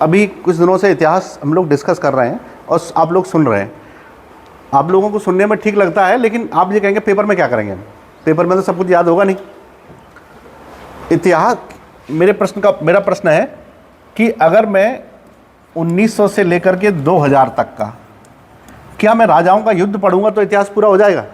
अभी कुछ दिनों से इतिहास हम लोग डिस्कस कर रहे हैं और आप लोग सुन रहे हैं। आप लोगों को सुनने में ठीक लगता है, लेकिन आप ये कहेंगे पेपर में क्या करेंगे? पेपर में तो सब कुछ याद होगा नहीं। इतिहास, मेरा प्रश्न है कि अगर मैं 1900 से लेकर के 2000 तक का, क्या मैं राजाओं का युद्ध पढ़ूंगा तो इतिहास पूरा हो जाएगा?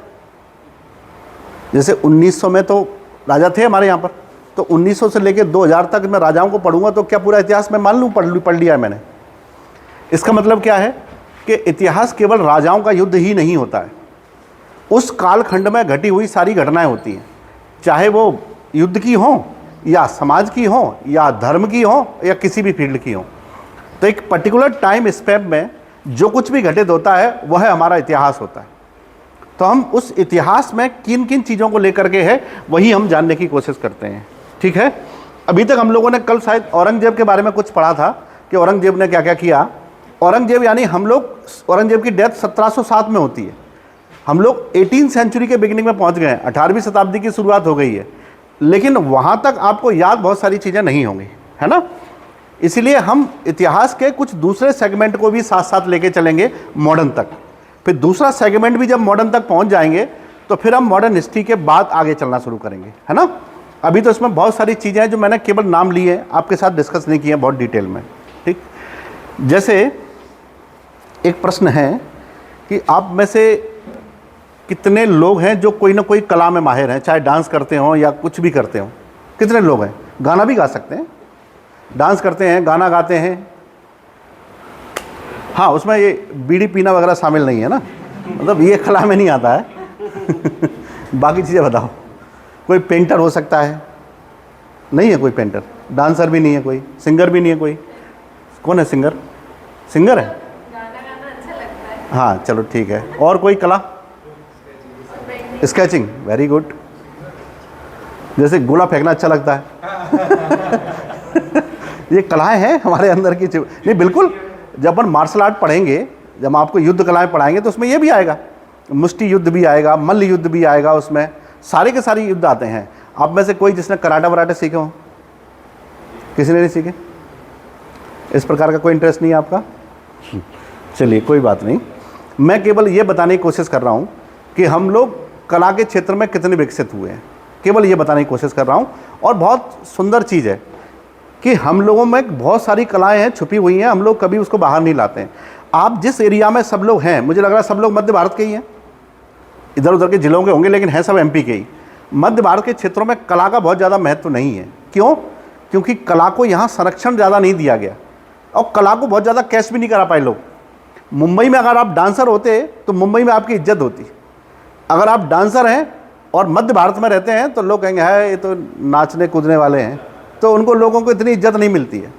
जैसे 1900 में तो राजा थे हमारे यहाँ पर, तो 1900 से लेकर 2000 तक मैं राजाओं को पढ़ूंगा तो क्या पूरा इतिहास मैं मान लूँ पढ़ लिया है मैंने? इसका मतलब क्या है कि इतिहास केवल राजाओं का युद्ध ही नहीं होता है, उस कालखंड में घटी हुई सारी घटनाएं होती हैं, चाहे वो युद्ध की हो या समाज की हो या धर्म की हो या किसी भी फील्ड की हो। तो एक पर्टिकुलर टाइम स्पैन में जो कुछ भी घटित होता है वह हमारा इतिहास होता है। तो हम उस इतिहास में किन किन चीज़ों को लेकर के है वही हम जानने की कोशिश करते हैं। ठीक है, अभी तक हम लोगों ने कल शायद औरंगजेब के बारे में कुछ पढ़ा था कि औरंगजेब ने क्या क्या किया। औरंगजेब यानी हम लोग, औरंगजेब की डेथ 1707 में होती है, हम लोग 18वीं सेंचुरी के बिगिनिंग में पहुंच गए हैं, 18वीं शताब्दी की शुरुआत हो गई है, लेकिन वहां तक आपको याद बहुत सारी चीज़ें नहीं होंगी, है ना। इसीलिए हम इतिहास के कुछ दूसरे सेगमेंट को भी साथ साथ लेके चलेंगे मॉडर्न तक। फिर दूसरा सेगमेंट भी जब मॉडर्न तक पहुंच जाएंगे तो फिर हम मॉडर्न हिस्ट्री के बाद आगे चलना शुरू करेंगे, है ना। अभी तो इसमें बहुत सारी चीज़ें हैं जो मैंने केवल नाम लिए हैं, आपके साथ डिस्कस नहीं किए हैं बहुत डिटेल में। ठीक, जैसे एक प्रश्न है कि आप में से कितने लोग हैं जो कोई ना कोई कला में माहिर हैं, चाहे डांस करते हो या कुछ भी करते हो? कितने लोग हैं? गाना भी गा सकते हैं, डांस करते हैं, गाना गाते हैं। हाँ, उसमें ये बीड़ी पीना वगैरह शामिल नहीं है ना, मतलब ये कला में नहीं आता है। बाकी चीज़ें बताओ। कोई पेंटर हो सकता है? नहीं है कोई पेंटर। डांसर भी नहीं है कोई, सिंगर भी नहीं है कोई। कौन है सिंगर? सिंगर है, गाना गाना अच्छा लगता है। हाँ चलो ठीक है। और कोई कला? Sketching, very good. जैसे गोला फेंकना अच्छा लगता है। ये कलाएं हैं हमारे अंदर की। नहीं बिल्कुल, जब अपन मार्शल आर्ट पढ़ेंगे, जब आपको युद्ध कलाएं पढ़ाएंगे तो उसमें ये भी आएगा, मुष्टि युद्ध भी आएगा, मल्ल युद्ध भी आएगा, उसमें सारे के सारे युद्ध आते हैं। आप में से कोई जिसने कराटे वराटे सीखे हो? किसी ने नहीं सीखे? इस प्रकार का कोई इंटरेस्ट नहीं है आपका? चलिए कोई बात नहीं, मैं केवल ये बताने की कोशिश कर रहा हूँ कि हम लोग कला के क्षेत्र में कितने विकसित हुए हैं, केवल ये बताने की कोशिश कर रहा हूँ। और बहुत सुंदर चीज़ है कि हम लोगों में बहुत सारी कलाएं हैं, छुपी हुई हैं, हम लोग कभी उसको बाहर नहीं लाते हैं। आप जिस एरिया में सब लोग हैं, मुझे लग रहा है सब लोग मध्य भारत के ही हैं, इधर उधर के जिलों के होंगे लेकिन हैं सब एमपी के ही। मध्य भारत के क्षेत्रों में कला का बहुत ज़्यादा महत्व नहीं है। क्यों? क्योंकि कला को यहाँ संरक्षण ज़्यादा नहीं दिया गया और कला को बहुत ज़्यादा कैश भी नहीं करा पाए लोग। मुंबई में अगर आप डांसर होते तो मुंबई में आपकी इज्जत होती। अगर आप डांसर हैं और मध्य भारत में रहते हैं तो लोग कहेंगे है ये तो नाचने कूदने वाले हैं, तो उनको लोगों को इतनी इज्जत नहीं मिलती है।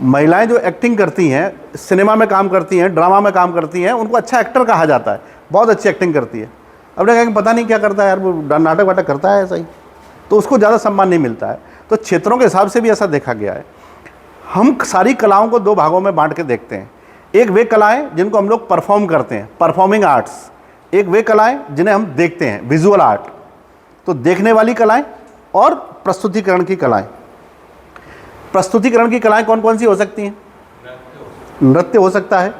महिलाएं जो एक्टिंग करती हैं, सिनेमा में काम करती हैं, ड्रामा में काम करती हैं, उनको अच्छा एक्टर कहा जाता है, बहुत अच्छी एक्टिंग करती है। अब कहेंगे पता नहीं क्या करता है यार, वो नाटक वाटक करता है ऐसा ही, तो उसको ज़्यादा सम्मान नहीं मिलता है। तो क्षेत्रों के हिसाब से भी ऐसा देखा गया है। हम सारी कलाओं को दो भागों में बांट के देखते हैं। एक वे कलाएं जिनको हम लोग परफॉर्म करते हैं, परफॉर्मिंग आर्ट्स। एक वे कलाएं जिन्हें हम देखते हैं, विजुअल आर्ट। तो देखने वाली कलाएं और प्रस्तुतिकरण की कलाएं। प्रस्तुतिकरण की कलाएं कौन कौन सी हो सकती हैं? नृत्य हो सकता है,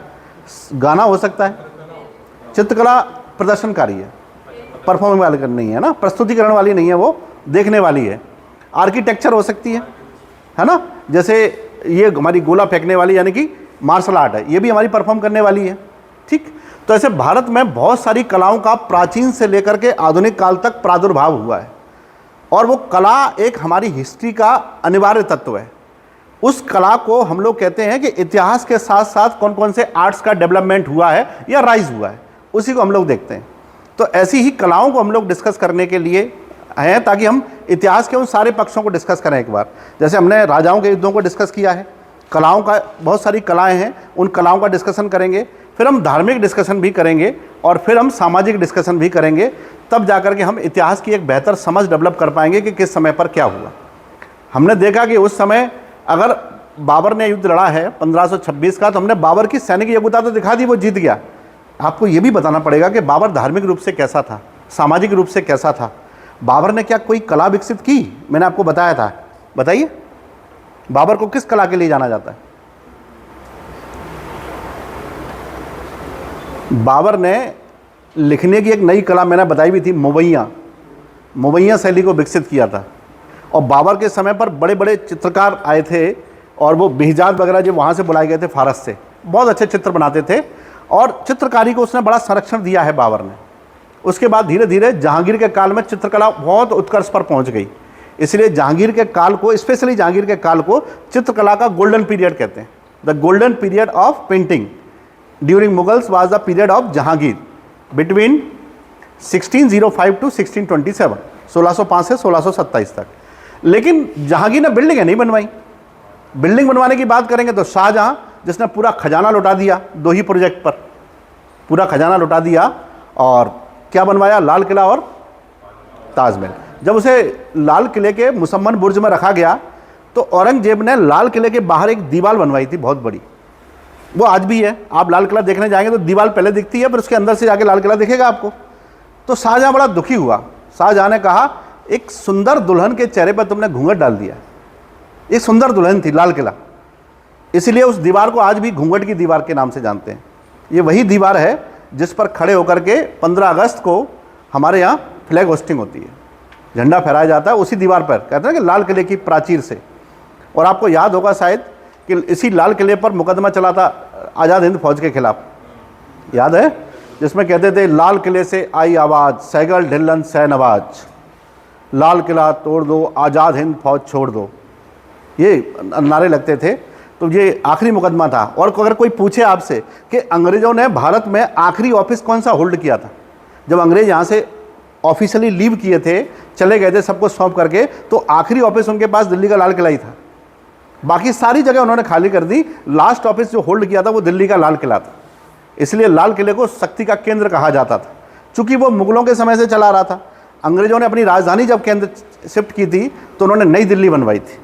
गाना हो सकता है, चित्रकला प्रदर्शनकारी है, परफॉर्मिंग वाली नहीं है ना, प्रस्तुतिकरण वाली नहीं है, वो देखने वाली है। आर्किटेक्चर हो सकती है ना, जैसे ये हमारी गोला फेंकने वाली यानी कि मार्शल आर्ट है, ये भी हमारी परफॉर्म करने वाली है। ठीक, तो ऐसे भारत में बहुत सारी कलाओं का प्राचीन से लेकर के आधुनिक काल तक प्रादुर्भाव हुआ है और वो कला एक हमारी हिस्ट्री का अनिवार्य तत्व है। उस कला को हम लोग कहते हैं कि इतिहास के साथ साथ कौन कौन से आर्ट्स का डेवलपमेंट हुआ है या राइज हुआ है, उसी को हम लोग देखते हैं। तो ऐसी ही कलाओं को हम लोग डिस्कस करने के लिए हैं ताकि हम इतिहास के उन सारे पक्षों को डिस्कस करें एक बार। जैसे हमने राजाओं के युद्धों को डिस्कस किया है, कलाओं का बहुत सारी कलाएं हैं, उन कलाओं का डिस्कशन करेंगे, फिर हम धार्मिक डिस्कशन भी करेंगे और फिर हम सामाजिक डिस्कशन भी करेंगे। तब जाकर के हम इतिहास की एक बेहतर समझ डेवलप कर पाएंगे कि किस समय पर क्या हुआ। हमने देखा कि उस समय अगर बाबर ने युद्ध लड़ा है 1526 का, तो हमने बाबर की सैनिक योग्यता तो दिखा दी, वो जीत गया। आपको ये भी बताना पड़ेगा कि बाबर धार्मिक रूप से कैसा था, सामाजिक रूप से कैसा था। बाबर ने क्या कोई कला विकसित की? मैंने आपको बताया था, बताइए बाबर को किस कला के लिए जाना जाता है? बाबर ने लिखने की एक नई कला मैंने बताई भी थी, मुवैया शैली को विकसित किया था। और बाबर के समय पर बड़े बड़े चित्रकार आए थे और वो बिहजाद वगैरह जो वहाँ से बुलाए गए थे फारस से, बहुत अच्छे चित्र बनाते थे और चित्रकारी को उसने बड़ा संरक्षण दिया है बाबर ने। उसके बाद धीरे धीरे जहांगीर के काल में चित्रकला बहुत उत्कर्ष पर पहुँच गई, इसलिए जहांगीर के काल को, स्पेशली जहांगीर के काल को चित्रकला का गोल्डन पीरियड कहते हैं। The golden period of painting during Mughals was the period of Jahangir between 1605 to 1627, 1605 से 1627 तक। लेकिन जहांगीर ने बिल्डिंगें नहीं बनवाई। बिल्डिंग बनवाने की बात करेंगे तो शाहजहां, जिसने पूरा खजाना लुटा दिया 2 ही प्रोजेक्ट पर, पूरा खजाना लुटा दिया और क्या बनवाया, लाल किला और ताजमहल। जब उसे लाल किले के मुसम्मन बुर्ज में रखा गया तो औरंगजेब ने लाल किले के बाहर एक दीवार बनवाई थी बहुत बड़ी, वो आज भी है। आप लाल किला देखने जाएंगे तो दीवार पहले दिखती है, पर उसके अंदर से जाके लाल किला दिखेगा आपको। तो शाहजहां बड़ा दुखी हुआ। शाहजहां ने कहा, एक सुंदर दुल्हन के चेहरे पर तुमने घूंघट डाल दिया। एक सुंदर दुल्हन थी लाल किला, इसलिए उस दीवार को आज भी घूंघट की दीवार के नाम से जानते हैं। ये वही दीवार है जिस पर खड़े होकर के 15 अगस्त को हमारे यहाँ फ्लैग होस्टिंग होती है, झंडा फहराया जाता है उसी दीवार पर, कहते हैं कि लाल किले की प्राचीर से। और आपको याद होगा शायद कि इसी लाल किले पर मुकदमा चला था आज़ाद हिंद फौज के खिलाफ, याद है, जिसमें कहते थे लाल किले से आई आवाज़, सैगल ढिल्लन सै नवाज, लाल किला तोड़ दो, आज़ाद हिंद फौज छोड़ दो, ये नारे लगते थे। तो ये आखिरी मुकदमा था। और अगर कोई पूछे आपसे कि अंग्रेज़ों ने भारत में आखिरी ऑफिस कौन सा होल्ड किया था, जब अंग्रेज़ यहाँ से ऑफिशियली लीव किए थे, चले गए थे सबको सौंप करके, तो आखिरी ऑफिस उनके पास दिल्ली का लाल किला ही था। बाकी सारी जगह उन्होंने खाली कर दी, लास्ट ऑफिस जो होल्ड किया था वो दिल्ली का लाल किला था। इसलिए लाल किले को शक्ति का केंद्र कहा जाता था, चूँकि वो मुगलों के समय से चला रहा था। अंग्रेज़ों ने अपनी राजधानी जब केंद्र शिफ्ट की थी तो उन्होंने नई दिल्ली बनवाई थी,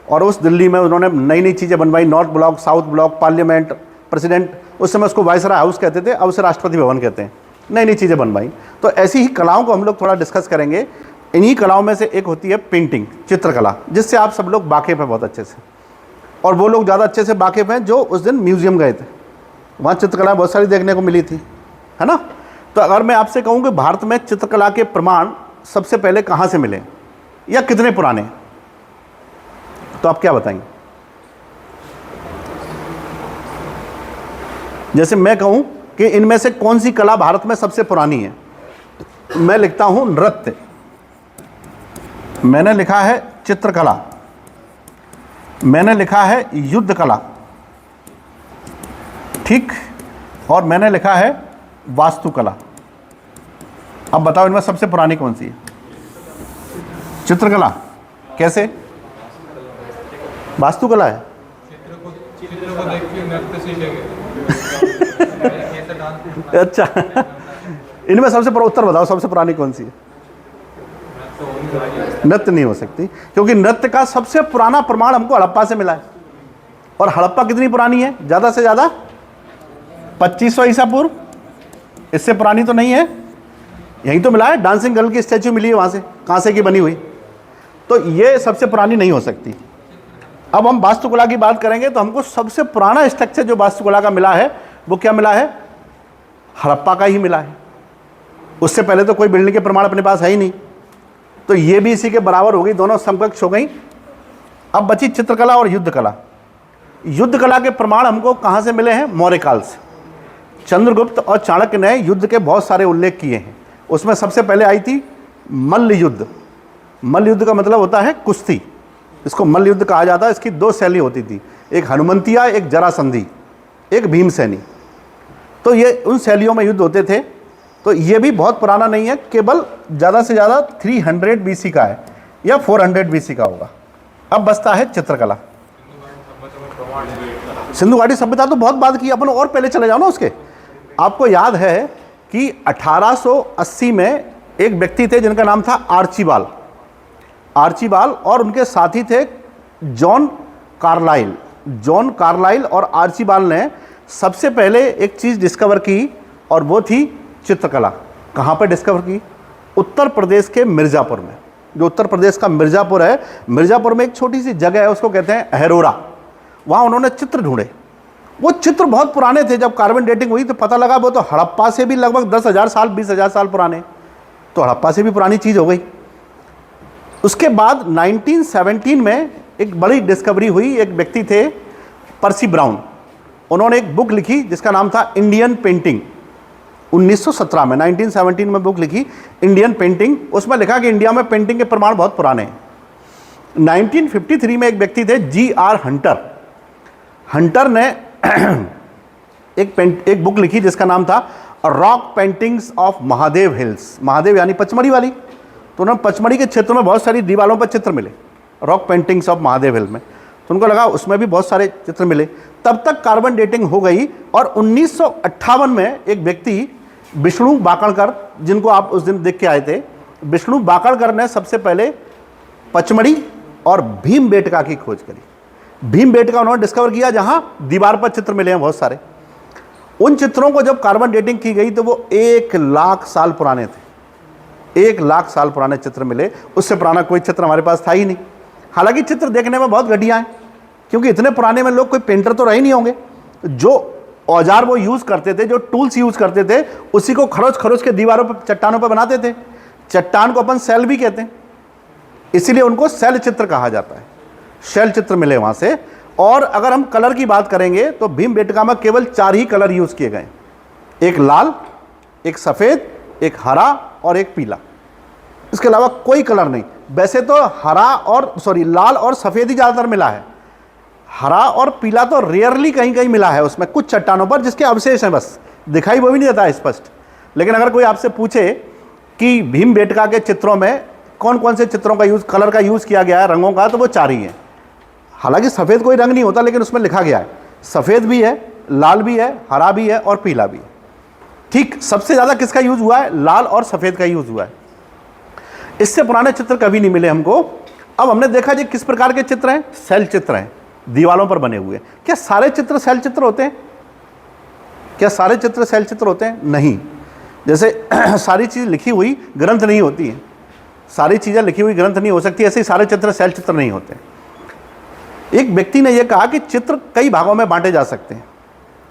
और उस दिल्ली में उन्होंने नई नई चीज़ें बनवाई, north block, south block, parliament, president, उस समय उसको वायसराय हाउस कहते थे, अब उसे राष्ट्रपति भवन कहते हैं। नई नई चीज़ें बनवाई। तो ऐसी ही कलाओं को हम लोग थोड़ा डिस्कस करेंगे। इन्हीं कलाओं में से एक होती है पेंटिंग, चित्रकला, जिससे आप सब लोग वाकिफ़ हैं बहुत अच्छे से, और वो लोग ज़्यादा अच्छे से वाकिफ़ हैं जो उस दिन म्यूज़ियम गए थे, वहाँ चित्रकला बहुत सारी देखने को मिली थी, है ना। तो अगर मैं आपसे कहूँ कि भारत में चित्रकला के प्रमाण सबसे पहले कहाँ से मिले या कितने पुराने, तो आप क्या बताएंगे? जैसे मैं कहूँ कि इनमें से कौन सी कला भारत में सबसे पुरानी है, मैं लिखता हूँ नृत्य, मैंने लिखा है चित्रकला, मैंने लिखा है युद्ध कला, ठीक, और मैंने लिखा है वास्तुकला। अब बताओ इनमें सबसे पुरानी कौन सी है? चित्रकला। कैसे? वास्तुकला है। चित्र को देख के नृत्य सीखेंगे। अच्छा, इनमें सबसे उत्तर बताओ, सबसे पुरानी कौन सी है? नृत्य नहीं हो सकती, क्योंकि नृत्य का सबसे पुराना प्रमाण हमको हड़प्पा से मिला है। और हड़प्पा कितनी पुरानी है? ज़्यादा से ज़्यादा 2500 ईसा पूर्व, इससे पुरानी तो नहीं है। यहीं तो मिला है, डांसिंग गर्ल की स्टैचू मिली है वहाँ से, कांसे की बनी हुई, तो ये सबसे पुरानी नहीं हो सकती। अब हम वास्तुकला की बात करेंगे तो हमको सबसे पुराना स्ट्रक्चर जो वास्तुकला का मिला है वो क्या मिला है? हड़प्पा का ही मिला है। उससे पहले तो कोई बिल्डिंग के प्रमाण अपने पास है ही नहीं, तो ये भी इसी के बराबर हो गई, दोनों समकक्ष हो गई। अब बची चित्रकला और युद्ध कला। युद्ध कला के प्रमाण हमको कहाँ से मिले हैं? मौर्य काल से। चंद्रगुप्त और चाणक्य ने युद्ध के बहुत सारे उल्लेख किए हैं। उसमें सबसे पहले आई थी मल्ल युद्ध। मल्ल युद्ध का मतलब होता है कुश्ती, इसको मल्ल युद्ध कहा जाता है। इसकी 2 शैली होती थी, एक हनुमंतिया, एक जरासंधी, एक भीमसेनी। तो ये उन शैलियों में युद्ध होते थे। तो ये भी बहुत पुराना नहीं है, केवल ज़्यादा से ज़्यादा 300 BC का है या 400 BC का होगा। अब बचता है चित्रकला। सिंधु घाटी सभ्यता तो बहुत बात की अपन, और पहले चले जाओ ना उसके। आपको याद है कि 1880 में एक व्यक्ति थे जिनका नाम था आर्चीबाल, और उनके साथी थे जॉन कार्लाइल। जॉन कार्लाइल और आर्चीबाल ने सबसे पहले एक चीज़ डिस्कवर की, और वो थी चित्रकला। कहाँ पर डिस्कवर की? उत्तर प्रदेश के मिर्ज़ापुर में। जो उत्तर प्रदेश का मिर्ज़ापुर है, मिर्ज़ापुर में एक छोटी सी जगह है, उसको कहते हैं अहरोरा। वहाँ उन्होंने चित्र ढूंढे, वो चित्र बहुत पुराने थे। जब कार्बन डेटिंग हुई तो पता लगा वो तो हड़प्पा से भी लगभग 10,000 साल 20,000 साल पुराने, तो हड़प्पा से भी पुरानी चीज़ हो गई। उसके बाद 1917 में एक बड़ी डिस्कवरी हुई। एक व्यक्ति थे पर्सी ब्राउन, उन्होंने एक बुक लिखी जिसका नाम था इंडियन पेंटिंग। 1917 में 1917 में बुक लिखी इंडियन पेंटिंग। उसमें लिखा कि इंडिया में पेंटिंग के प्रमाण बहुत पुराने हैं। 1953 में एक व्यक्ति थे G.R. हंटर ने एक बुक लिखी जिसका नाम था rock paintings of Mahadev hills. Mahadev यानी पचमढ़ी वाली, तो उन्होंने पचमढ़ी के क्षेत्र में बहुत सारी दीवारों पर चित्र मिले, रॉक पेंटिंग्स ऑफ महादेव हिल में। तो उनको लगा उसमें भी बहुत सारे चित्र मिले। तब तक कार्बन डेटिंग हो गई और 1958 में एक व्यक्ति विष्णु बाकड़कर, जिनको आप उस दिन देख के आए थे, विष्णु बाकड़कर ने सबसे पहले पचमढ़ी और भीमबेटका की खोज करी। भीमबेटका उन्होंने डिस्कवर किया जहां दीवार पर चित्र मिले हैं बहुत सारे। उन चित्रों को जब कार्बन डेटिंग की गई तो वो 1 लाख साल पुराने थे। 1 लाख साल पुराने चित्र मिले। उससे पुराना कोई चित्र हमारे पास था ही नहीं। हालांकि चित्र देखने में बहुत घटिया हैं, क्योंकि इतने पुराने में लोग कोई पेंटर तो रहे नहीं होंगे। जो औजार वो यूज़ करते थे, जो टूल्स यूज़ करते थे, उसी को खरोच खरोच के दीवारों पर, चट्टानों पर बनाते थे। चट्टान को अपन सेल भी कहते हैं, इसीलिए उनको सेल चित्र कहा जाता है। शेल चित्र मिले वहाँ से। और अगर हम कलर की बात करेंगे तो भीमबेटका में केवल 4 ही कलर यूज़ किए गए, एक लाल, एक सफ़ेद, एक हरा और एक पीला। इसके अलावा कोई कलर नहीं। वैसे तो लाल और सफ़ेद ही ज़्यादातर मिला है। हरा और पीला तो रेयरली कहीं कहीं मिला है उसमें, कुछ चट्टानों पर जिसके अवशेष हैं, बस दिखाई वो भी नहीं देता है स्पष्ट। लेकिन अगर कोई आपसे पूछे कि भीमबेटका के चित्रों में कौन कौन से चित्रों का यूज़, कलर का यूज़ किया गया है, रंगों का, तो वो 4 ही हैं। हालांकि सफ़ेद कोई रंग नहीं होता, लेकिन उसमें लिखा गया है सफ़ेद भी है, लाल भी है, हरा भी है और पीला भी है। ठीक, सबसे ज़्यादा किसका यूज़ हुआ है? लाल और सफ़ेद का यूज़ हुआ है। इससे पुराने चित्र कभी नहीं मिले हमको। अब हमने देखा जी किस प्रकार के चित्र हैं, सेल चित्र हैं, दीवारों पर बने हुए। क्या सारे चित्र सेल चित्र होते हैं? क्या सारे चित्र सेल चित्र होते हैं? नहीं। जैसे सारी चीज़ लिखी हुई ग्रंथ नहीं होती है, सारी चीज़ें लिखी हुई ग्रंथ नहीं हो सकती, ऐसे ही सारे चित्र सेल चित्र नहीं होते। एक व्यक्ति ने यह कहा कि चित्र कई भागों में बांटे जा सकते हैं,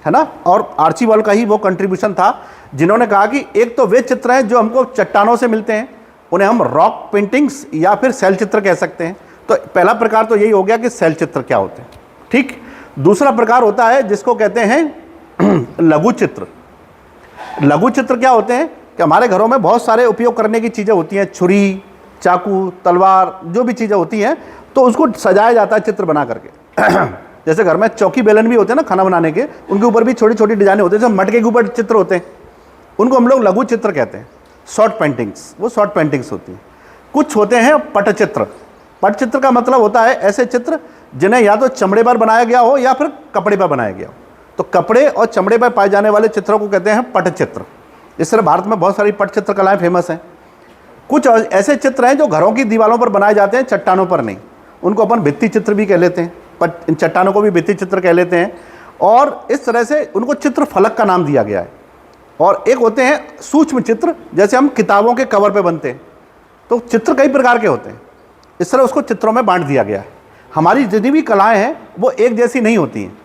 है ना। और आर्चीबाल्ड का ही वो कंट्रीब्यूशन था जिन्होंने कहा कि एक तो वे चित्र हैं जो हमको चट्टानों से मिलते हैं, उन्हें हम रॉक पेंटिंग्स या फिर सेल चित्र कह सकते हैं। तो पहला प्रकार तो यही हो गया कि सेल चित्र क्या होते हैं। ठीक। दूसरा प्रकार होता है जिसको कहते हैं लघु चित्र। लघु चित्र क्या होते हैं कि हमारे घरों में बहुत सारे उपयोग करने की चीज़ें होती हैं, छुरी, चाकू, तलवार, जो भी चीज़ें होती हैं, तो उसको सजाया जाता है चित्र बना करके। जैसे घर में चौकी बेलन भी होते हैं ना खाना बनाने के, उनके ऊपर भी छोटी छोटी डिजाइने होती हैं, जैसे मटके के ऊपर चित्र होते हैं, उनको हम लोग लघु चित्र कहते हैं। शॉर्ट पेंटिंग्स, वो शॉर्ट पेंटिंग्स होती हैं। कुछ होते हैं पटचित्र। पटचित्र का मतलब होता है ऐसे चित्र जिन्हें या तो चमड़े पर बनाया गया हो या फिर कपड़े पर बनाया गया हो। तो कपड़े और चमड़े पर पाए जाने वाले चित्रों को कहते हैं पटचित्र। इस तरह भारत में बहुत सारी पटचित्र कलाएँ फेमस हैं। कुछ ऐसे चित्र हैं जो घरों की दीवारों पर बनाए जाते हैं, चट्टानों पर नहीं, उनको अपन भित्ति चित्र भी कह लेते हैं, इन चट्टानों को भी भित्ति चित्र कह लेते हैं। और इस तरह से उनको चित्र फलक का नाम दिया गया है। और एक होते हैं सूक्ष्म चित्र, जैसे हम किताबों के कवर पे बनते हैं, तो चित्र कई प्रकार के होते हैं। इस तरह उसको चित्रों में बांट दिया गया है। हमारी जितनी भी कलाएं हैं वो एक जैसी नहीं होती हैं।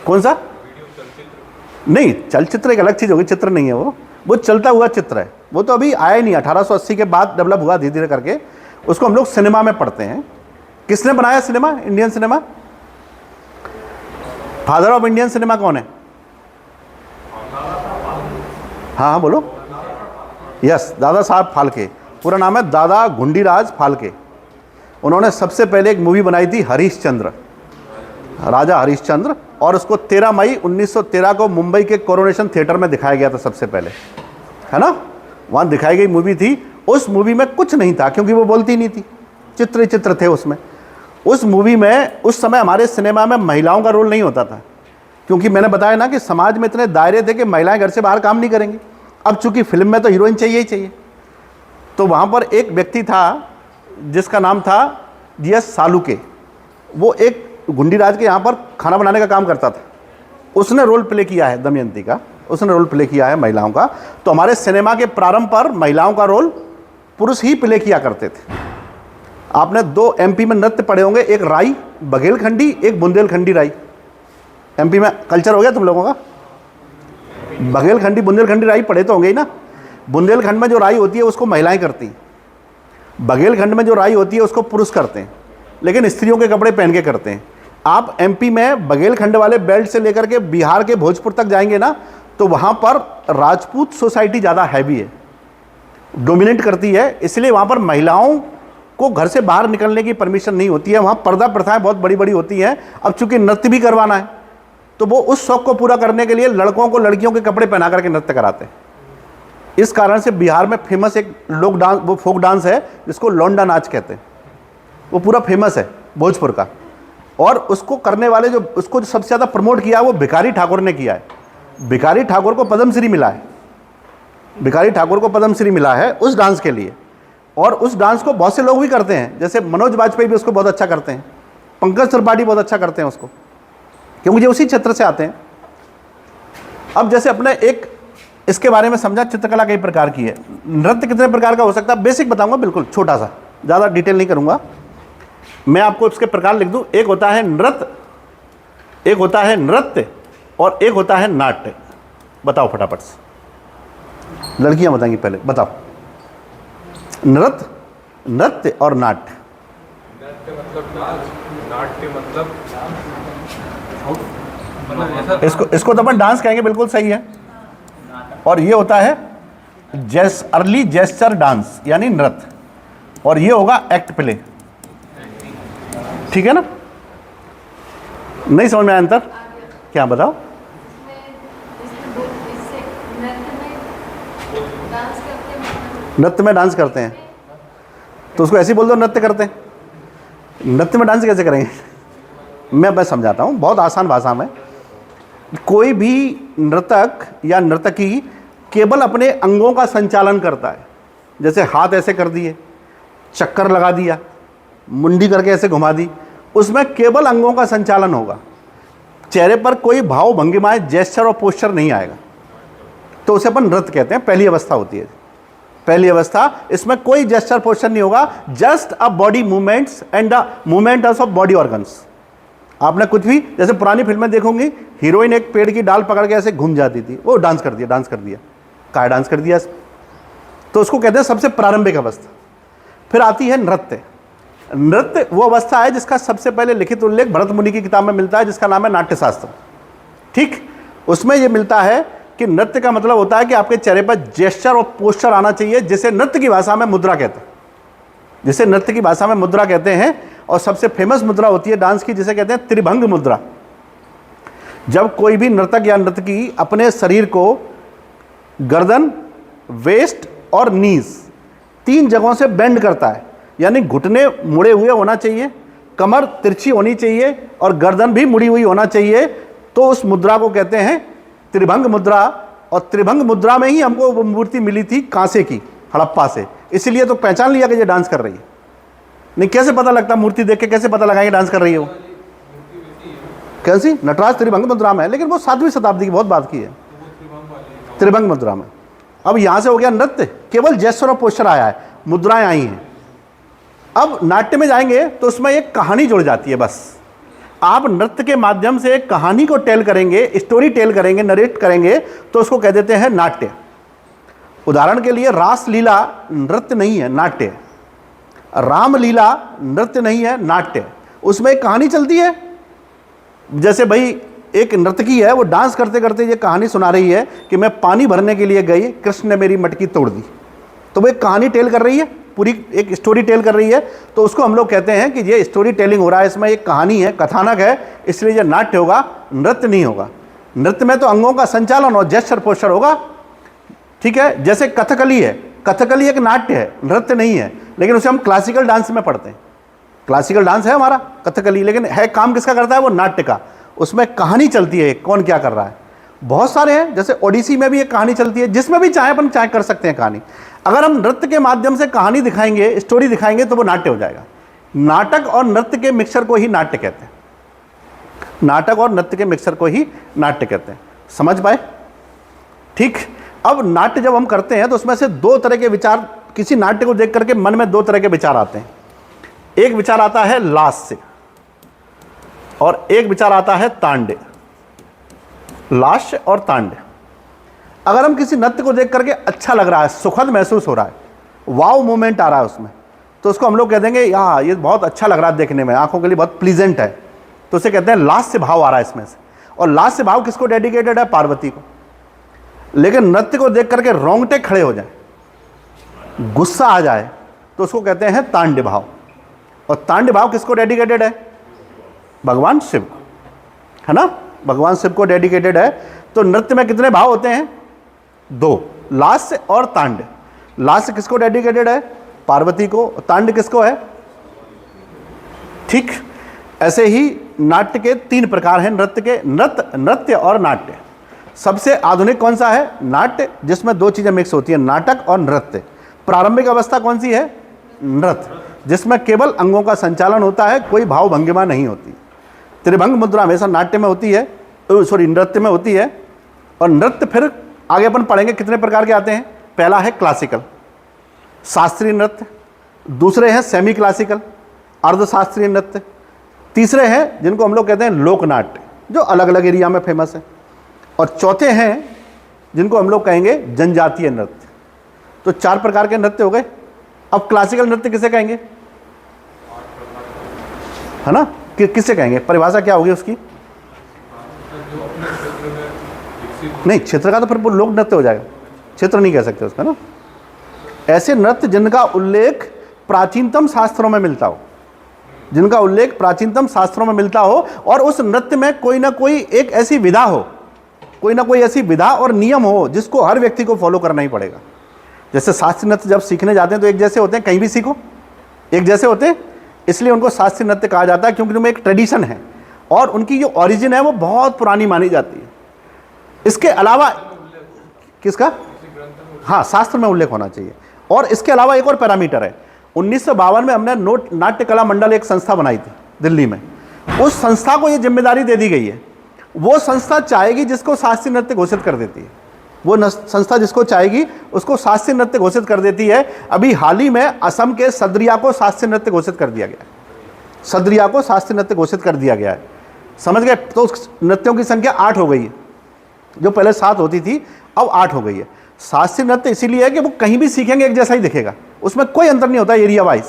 कौन सा? नहीं, चलचित्र एक अलग चीज़ होगी, चित्र नहीं है वो चलता हुआ चित्र है। वो तो अभी आया ही नहीं, 1880 के बाद डेवलप हुआ धीरे धीरे करके। उसको हम लोग सिनेमा में पढ़ते हैं। किसने बनाया cinema? Indian cinema. Father of Indian cinema कौन है? हाँ बोलो। यस, दादा साहब फाल्के। पूरा नाम है दादा घुंडीराज फाल्के। उन्होंने सबसे पहले एक मूवी बनाई थी हरिश्चंद्र, राजा हरिश्चंद्र, और उसको 13 मई 1913 को मुंबई के कोरोनेशन थिएटर में दिखाया गया था सबसे पहले, है ना। वहाँ दिखाई गई मूवी थी। उस मूवी में कुछ नहीं था क्योंकि वो बोलती नहीं थी, चित्र ही चित्र थे उसमें। उस मूवी में उस समय हमारे सिनेमा में महिलाओं का रोल नहीं होता था, क्योंकि मैंने बताया ना कि समाज में इतने दायरे थे कि महिलाएं घर से बाहर काम नहीं करेंगी। अब चूंकि फिल्म में तो हीरोइन चाहिए ही चाहिए, तो वहाँ पर एक व्यक्ति था जिसका नाम था जीएस सालुके। वो एक घुंडीराज के यहाँ पर खाना बनाने का काम करता था। उसने रोल प्ले किया है दमयंती का, उसने रोल प्ले किया है महिलाओं का। तो हमारे सिनेमा के प्रारंभ पर महिलाओं का रोल पुरुष ही प्ले किया करते थे। आपने 2 एमपी में नृत्य पढ़े होंगे, एक राई बघेलखंडी, एक बुंदेलखंडी राई। एमपी में कल्चर हो गया तुम लोगों का? बघेलखंडी बुंदेलखंडी राई पढ़े तो होंगे ही ना। बुंदेलखंड में जो राई होती है उसको महिलाएं करती हैं, बघेलखंड में जो राई होती है उसको पुरुष करते हैं, लेकिन स्त्रियों के कपड़े पहन के करते हैं। आप एमपी में बघेलखंड वाले बेल्ट से लेकर के बिहार के भोजपुर तक जाएंगे ना, तो वहाँ पर राजपूत सोसाइटी ज़्यादा हैवी है, डोमिनेट करती है, इसलिए वहाँ पर महिलाओं को घर से बाहर निकलने की परमिशन नहीं होती है। वहाँ पर्दा प्रथाएं बहुत बड़ी बड़ी होती हैं। अब चूंकि नृत्य भी करवाना है तो वो उस शौक को पूरा करने के लिए लड़कों को लड़कियों के कपड़े पहना करके नृत्य कराते हैं। इस कारण से बिहार में फेमस एक लोक डांस, वो फोक डांस है जिसको लौंडा नाच कहते हैं, वो पूरा फेमस है भोजपुर का। और उसको करने वाले जो उसको जो सबसे ज़्यादा प्रमोट किया है वो भिखारी ठाकुर ने किया है। भिखारी ठाकुर को पद्मश्री मिला है, भिखारी ठाकुर को पद्मश्री मिला है उस डांस के लिए। और उस डांस को बहुत से लोग भी करते हैं, जैसे मनोज वाजपेयी भी उसको बहुत अच्छा करते हैं, पंकज त्रिपाठी बहुत अच्छा करते हैं उसको, क्योंकि ये उसी क्षेत्र से आते हैं। अब जैसे अपने एक इसके बारे में समझा, चित्रकला कई प्रकार की है। नृत्य कितने प्रकार का हो सकता है बेसिक बताऊंगा, बिल्कुल छोटा सा, ज़्यादा डिटेल नहीं करूंगा। मैं आपको इसके प्रकार लिख दूं, एक होता है नृत्य, एक होता है नृत्य और एक होता है नाट्य। बताओ फटाफट से, लड़कियां बताएंगी पहले, बताओ। नृत्य, नृत्य और नाट्य। नृत्य मतलब डांस, नाट्य मतलब इसको तो अपन डांस कहेंगे, बिल्कुल सही है। और ये होता है अर्ली जेस्चर डांस यानी नृत्य, और ये होगा एक्ट प्ले, ठीक है ना? नहीं समझ में आया अंतर? क्या बताओ? नृत्य में डांस करते हैं तो उसको ऐसे ही बोल दो नृत्य करते हैं। नृत्य में डांस कैसे करेंगे? मैं समझाता हूँ बहुत आसान भाषा में। कोई भी नर्तक या नर्तकी केवल अपने अंगों का संचालन करता है, जैसे हाथ ऐसे कर दिए, चक्कर लगा दिया, मुंडी करके ऐसे घुमा दी, उसमें केवल अंगों का संचालन होगा, चेहरे पर कोई भाव भंगिमाएं जेस्चर और पोस्चर नहीं आएगा, तो उसे अपन नृत्य कहते हैं। पहली अवस्था होती है, पहली अवस्था, इसमें कोई जेस्चर पोस्चर नहीं होगा, just a body movements and the movements of body organs. आपने कुछ भी, जैसे पुरानी फिल्में देखोगे, हीरोइन एक पेड़ की डाल पकड़ के ऐसे घूम जाती थी, वो डांस कर दिया, डांस कर दिया, क्या डांस कर दिया, तो उसको कहते हैं सबसे प्रारंभिक अवस्था। फिर आती है नृत्य। नृत्य वो अवस्था है जिसका सबसे पहले लिखित उल्लेख भरत मुनि की किताब में मिलता है, जिसका नाम है नाट्यशास्त्र, ठीक। उसमें ये मिलता है कि नृत्य का मतलब होता है कि आपके चेहरे पर जेस्चर और पोस्चर आना चाहिए, जिसे नृत्य की भाषा में मुद्रा कहते हैं, जिसे नृत्य की भाषा में मुद्रा कहते हैं। और सबसे फेमस मुद्रा होती है डांस की, जिसे कहते हैं त्रिभंग मुद्रा। जब कोई भी नर्तक या नर्तकी अपने शरीर को गर्दन, वेस्ट और नीज, तीन जगहों से बेंड करता है, यानी घुटने मुड़े हुए होना चाहिए, कमर तिरछी होनी चाहिए और गर्दन भी मुड़ी हुई होना चाहिए, तो उस मुद्रा को कहते हैं त्रिभंग मुद्रा। और त्रिभंग मुद्रा में ही हमको वो मूर्ति मिली थी कांसे की, हड़प्पा से, इसलिए तो पहचान लिया कि ये डांस कर रही है। नहीं, कैसे पता लगता? मूर्ति देख के कैसे पता लगाएंगे डांस कर रही है वो? कैसी? नटराज त्रिभंग मुद्रा में है, लेकिन वो 7वीं शताब्दी की बहुत बात की है, त्रिभंग मुद्रा में। अब यहां से हो गया नृत्य, केवल जेस्चर और पोस्चर आया है, मुद्राएं आई हैं। अब नाट्य में जाएंगे तो उसमें एक कहानी जुड़ जाती है। बस आप नृत्य के माध्यम से एक कहानी को टेल करेंगे, स्टोरी टेल करेंगे, नरेट करेंगे, तो उसको कह देते हैं नाट्य। उदाहरण के लिए रासलीला नृत्य नहीं है, नाट्य है। रामलीला नृत्य नहीं है, नाट्य। उसमें एक कहानी चलती है, जैसे भाई एक नर्तकी है, वो डांस करते करते ये कहानी सुना रही है कि मैं पानी भरने के लिए गई, कृष्ण ने मेरी मटकी तोड़ दी, तो वो एक कहानी टेल कर रही है, पूरी एक स्टोरी टेल कर रही है, तो उसको हम लोग कहते हैं कि ये स्टोरी टेलिंग हो रहा है, इसमें एक कहानी है, कथानक है, इसलिए ये नाट्य होगा, नृत्य नहीं होगा। नृत्य में तो अंगों का संचालन और जेस्चर पोस्चर होगा, ठीक है। जैसे कथकली है, कथकली एक नाट्य है, नृत्य नहीं है, लेकिन उसे हम क्लासिकल डांस में पढ़ते हैं। क्लासिकल डांस है हमारा कथकली, लेकिन है काम किसका करता है? वो नाट्य का। उसमें कहानी चलती है, कौन क्या कर रहा है। बहुत सारे हैं, जैसे ओडिसी में भी एक कहानी चलती है, जिसमें भी चाहे अपन चाहे कर सकते हैं कहानी। अगर हम नृत्य के माध्यम से कहानी दिखाएंगे, स्टोरी दिखाएंगे, तो वो नाट्य हो जाएगा। नाटक और नृत्य के मिक्सचर को ही नाट्य कहते हैं, नाटक और नृत्य के मिक्सचर को ही नाट्य कहते हैं। समझ पाए? ठीक। अब नाट्य जब हम करते हैं तो उसमें से दो तरह के विचार, किसी नाट्य को देख करके मन में दो तरह के विचार आते हैं। एक विचार आता है लास्य और एक विचार आता है तांडे। लास्य और तांड्य। अगर हम किसी नृत्य को देख करके अच्छा लग रहा है, सुखद महसूस हो रहा है, वाव मोमेंट आ रहा है उसमें, तो उसको हम लोग कह देंगे यहाँ ये बहुत अच्छा लग रहा है देखने में, आंखों के लिए बहुत प्लीजेंट है, तो उसे कहते हैं लास्य भाव आ रहा है इसमें से। और लास्य भाव किसको डेडिकेटेड है? पार्वती को। लेकिन नृत्य को देख करके रोंगटे खड़े हो जाए, गुस्सा आ जाए, तो उसको कहते हैं तांड्य भाव। और तांड्य भाव किसको डेडिकेटेड है? भगवान शिव को, है ना, भगवान शिव को डेडिकेटेड है। तो नृत्य में कितने भाव होते हैं? 2, लास्य और तांड्य। लास्य किसको डेडिकेटेड है? पार्वती को। तांड्य किसको है? ठीक ऐसे ही नाट्य के 3 प्रकार हैं नृत्य के, नृत्य और नाट्य। सबसे आधुनिक कौन सा है? नाट्य, जिसमें 2 चीजें मिक्स होती है, नाटक और नृत्य। प्रारंभिक अवस्था कौन सी है? नृत्य, जिसमें केवल अंगों का संचालन होता है, कोई भाव भंगिमा नहीं होती। त्रिभंग मुद्रा हमेशा नाट्य में होती है, नृत्य में होती है। और नृत्य फिर आगे अपन पढ़ेंगे कितने प्रकार के आते हैं। पहला है क्लासिकल, शास्त्रीय नृत्य। दूसरे हैं सेमी क्लासिकल, अर्धशास्त्रीय नृत्य। तीसरे हैं जिनको हम लोग कहते हैं लोक नाट्य, जो अलग अलग एरिया में फेमस है। और चौथे हैं जिनको हम लोग कहेंगे जनजातीय नृत्य। तो 4 प्रकार के नृत्य हो गए। अब क्लासिकल नृत्य किसे कहेंगे, है ना, किसे कहेंगे? परिभाषा क्या होगी उसकी? नहीं, क्षेत्र का तो फिर लोक नृत्य हो जाएगा, क्षेत्र नहीं कह सकते उसका ना। ऐसे नृत्य जिनका उल्लेख प्राचीनतम शास्त्रों में मिलता हो, जिनका उल्लेख प्राचीनतम शास्त्रों में मिलता हो, और उस नृत्य में कोई ना कोई एक ऐसी विधा हो, कोई ना कोई ऐसी विधा और नियम हो जिसको हर व्यक्ति को फॉलो करना ही पड़ेगा। जैसे शास्त्रीय नृत्य जब सीखने जाते हैं तो एक जैसे होते हैं, कहीं भी सीखो एक जैसे होते हैं, इसलिए उनको शास्त्रीय नृत्य कहा जाता है, क्योंकि उनमें एक ट्रेडिशन है और उनकी जो ओरिजिन है वो बहुत पुरानी मानी जाती है। इसके अलावा किसका? हाँ, शास्त्र में उल्लेख होना चाहिए। और इसके अलावा एक और पैरामीटर है। 1952 में हमने नाट्य कला मंडल एक संस्था बनाई थी दिल्ली में। उस संस्था को ये जिम्मेदारी दे दी गई है, वो संस्था चाहेगी जिसको शास्त्रीय नृत्य घोषित कर देती है, वो संस्था जिसको चाहेगी उसको शास्त्रीय नृत्य घोषित कर देती है। अभी हाल ही में असम के सदरिया को शास्त्रीय नृत्य घोषित कर दिया गया है, सदरिया को शास्त्रीय नृत्य घोषित कर दिया गया है, समझ गए? तो नृत्यों की संख्या 8 हो गई है, जो पहले 7 होती थी अब 8 हो गई है। शास्त्रीय नृत्य इसीलिए है कि वो कहीं भी सीखेंगे एक जैसा ही दिखेगा, उसमें कोई अंतर नहीं होता एरिया वाइज।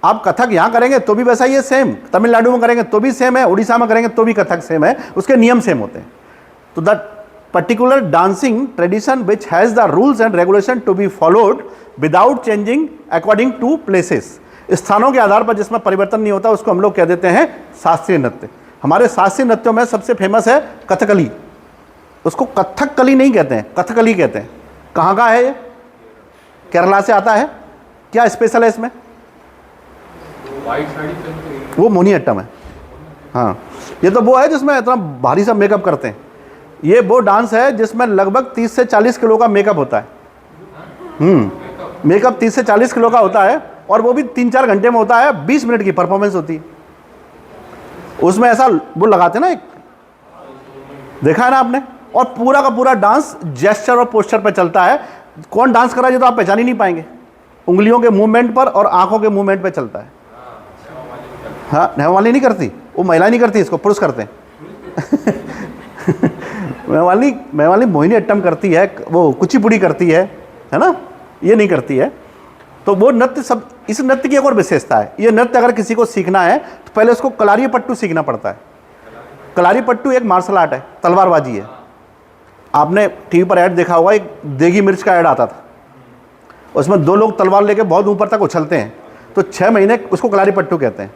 आप कथक यहाँ करेंगे तो भी वैसा ही है, सेम। तमिलनाडु में करेंगे तो भी सेम है, उड़ीसा में करेंगे तो भी कथक सेम है, उसके नियम सेम होते हैं। तो that particular dancing tradition which has the rules and regulation to be followed without changing according to places, स्थानों के आधार पर जिसमें परिवर्तन नहीं होता, उसको हम लोग कह देते हैं शास्त्रीय नृत्य। हमारे शास्त्रीय नृत्यों में सबसे फेमस है कथकली। उसको कथकली नहीं कहते हैं, कथकली कहते हैं। कहाँ का है ये? केरला से आता है। क्या स्पेशल है इसमें? वाइट साड़ी पहनते हैं। वो मोहिनीअट्टम है। हाँ, ये तो वो है जिसमें इतना भारी सा मेकअप करते हैं। ये वो डांस है जिसमें लगभग 30 से 40 किलो का मेकअप होता है। मेकअप 30 से 40 किलो का होता है, और वो भी 3-4 घंटे में होता है। 20 मिनट की परफॉर्मेंस होती है उसमें। ऐसा वो लगाते हैं ना, एक देखा है ना आपने। और पूरा का पूरा डांस जेस्चर और पोस्चर पे चलता है। कौन डांस कर रहा है ये तो आप पहचान ही नहीं पाएंगे, उंगलियों के मूवमेंट पर और आंखों के मूवमेंट पे चलता है। हाँ, नेहवाली नहीं करती, वो महिला नहीं करती, इसको पुरुष करते हैं। मेवाली मोहिनीअट्टम करती है, वो कुचिपुड़ी करती है ना, ये नहीं करती है। तो वो नृत्य सब, इस नृत्य की एक और विशेषता है। ये नृत्य अगर किसी को सीखना है तो पहले उसको कलारी पट्टू सीखना पड़ता है। कलारी पट्टू एक मार्शल आर्ट है, तलवारबाजी है। आपने टीवी पर ऐड देखा होगा, एक देगी मिर्च का ऐड आता था, उसमें 2 लोग तलवार लेके बहुत ऊपर तक उछलते हैं, तो 6 महीने उसको कलारी पट्टू कहते हैं।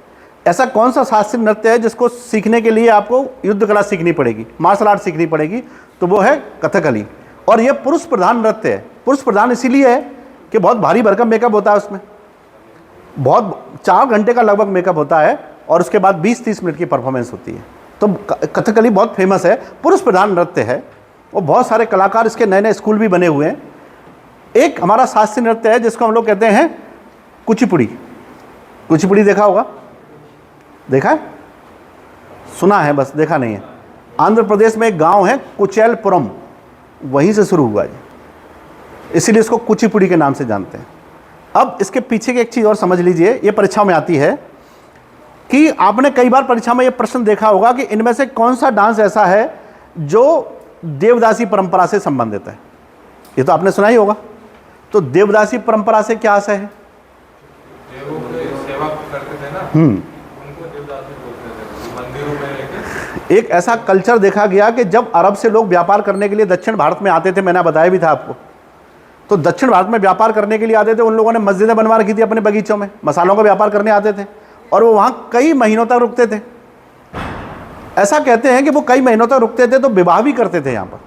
ऐसा कौन सा शास्त्रीय नृत्य है जिसको सीखने के लिए आपको युद्ध कला सीखनी पड़ेगी, मार्शल आर्ट सीखनी पड़ेगी? तो वो है कथकली। और ये पुरुष प्रधान नृत्य है। पुरुष प्रधान इसीलिए है कि बहुत भारी भरकम मेकअप होता है उसमें, बहुत 4 घंटे का लगभग मेकअप होता है, और उसके बाद 20-30 मिनट की परफॉर्मेंस होती है। तो कथकली बहुत फेमस है, पुरुष प्रधान नृत्य है, और बहुत सारे कलाकार, इसके नए नए स्कूल भी बने हुए हैं। एक हमारा शास्त्रीय नृत्य है जिसको हम लोग कहते हैं कुचिपुड़ी। कुचिपुड़ी देखा होगा, देखा है, सुना है बस, देखा नहीं है। आंध्र प्रदेश में एक गांव है कुचेलपुरम, वहीं से शुरू हुआ है, इसीलिए इसको कुचिपुड़ी के नाम से जानते हैं। अब इसके पीछे की एक चीज़ और समझ लीजिए, ये परीक्षा में आती है कि आपने कई बार परीक्षा में ये प्रश्न देखा होगा कि इनमें से कौन सा डांस ऐसा है जो देवदासी परंपरा से संबंधित है। ये तो आपने सुना ही होगा। तो देवदासी परंपरा से क्या आशय है? देवों की सेवा करते थे ना, उनको देवदासी बोलते थे। मंदिरों में एक ऐसा कल्चर देखा गया कि जब अरब से लोग व्यापार करने के लिए दक्षिण भारत में आते थे, मैंने बताया भी था आपको, तो दक्षिण भारत में व्यापार करने के लिए आते थे, उन लोगों ने मस्जिदें बनवा रखी थी अपने बगीचों में, मसालों का व्यापार करने आते थे और वो वहाँ कई महीनों तक रुकते थे। ऐसा कहते हैं कि वो कई महीनों तक रुकते थे तो विवाह भी करते थे यहाँ पर,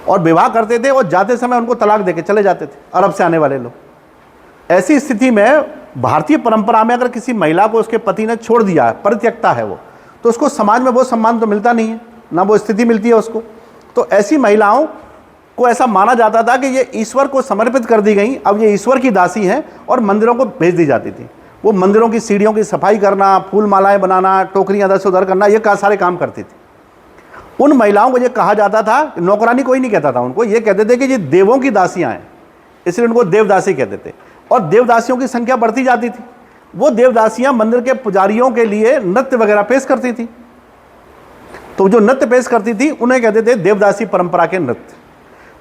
और विवाह करते थे और जाते समय उनको तलाक देके चले जाते थे अरब से आने वाले लोग। ऐसी स्थिति में भारतीय परंपरा में अगर किसी महिला को उसके पति ने छोड़ दिया, परित्यक्ता है वो, तो उसको समाज में वो सम्मान तो मिलता नहीं है, ना वो स्थिति मिलती है उसको। तो ऐसी महिलाओं को ऐसा माना जाता था कि ये ईश्वर को समर्पित कर दी गई, अब ये ईश्वर की दासी हैं और मंदिरों को भेज दी जाती थी। वो मंदिरों की सीढ़ियों की सफाई करना, फूल मालाएं बनाना, टोकरियां इधर से उधर करना, ये सारे काम करती थी। उन महिलाओं को ये कहा जाता था, नौकरानी कोई नहीं कहता था उनको, ये कहते थे कि ये देवों की दासियां हैं, इसलिए उनको देवदासी कहते थे। और देवदासियों की संख्या बढ़ती जाती थी। वो देवदासियां मंदिर के पुजारियों के लिए नृत्य वगैरह पेश करती थी। तो जो नृत्य पेश करती थी उन्हें कहते थे देवदासी परंपरा के नृत्य।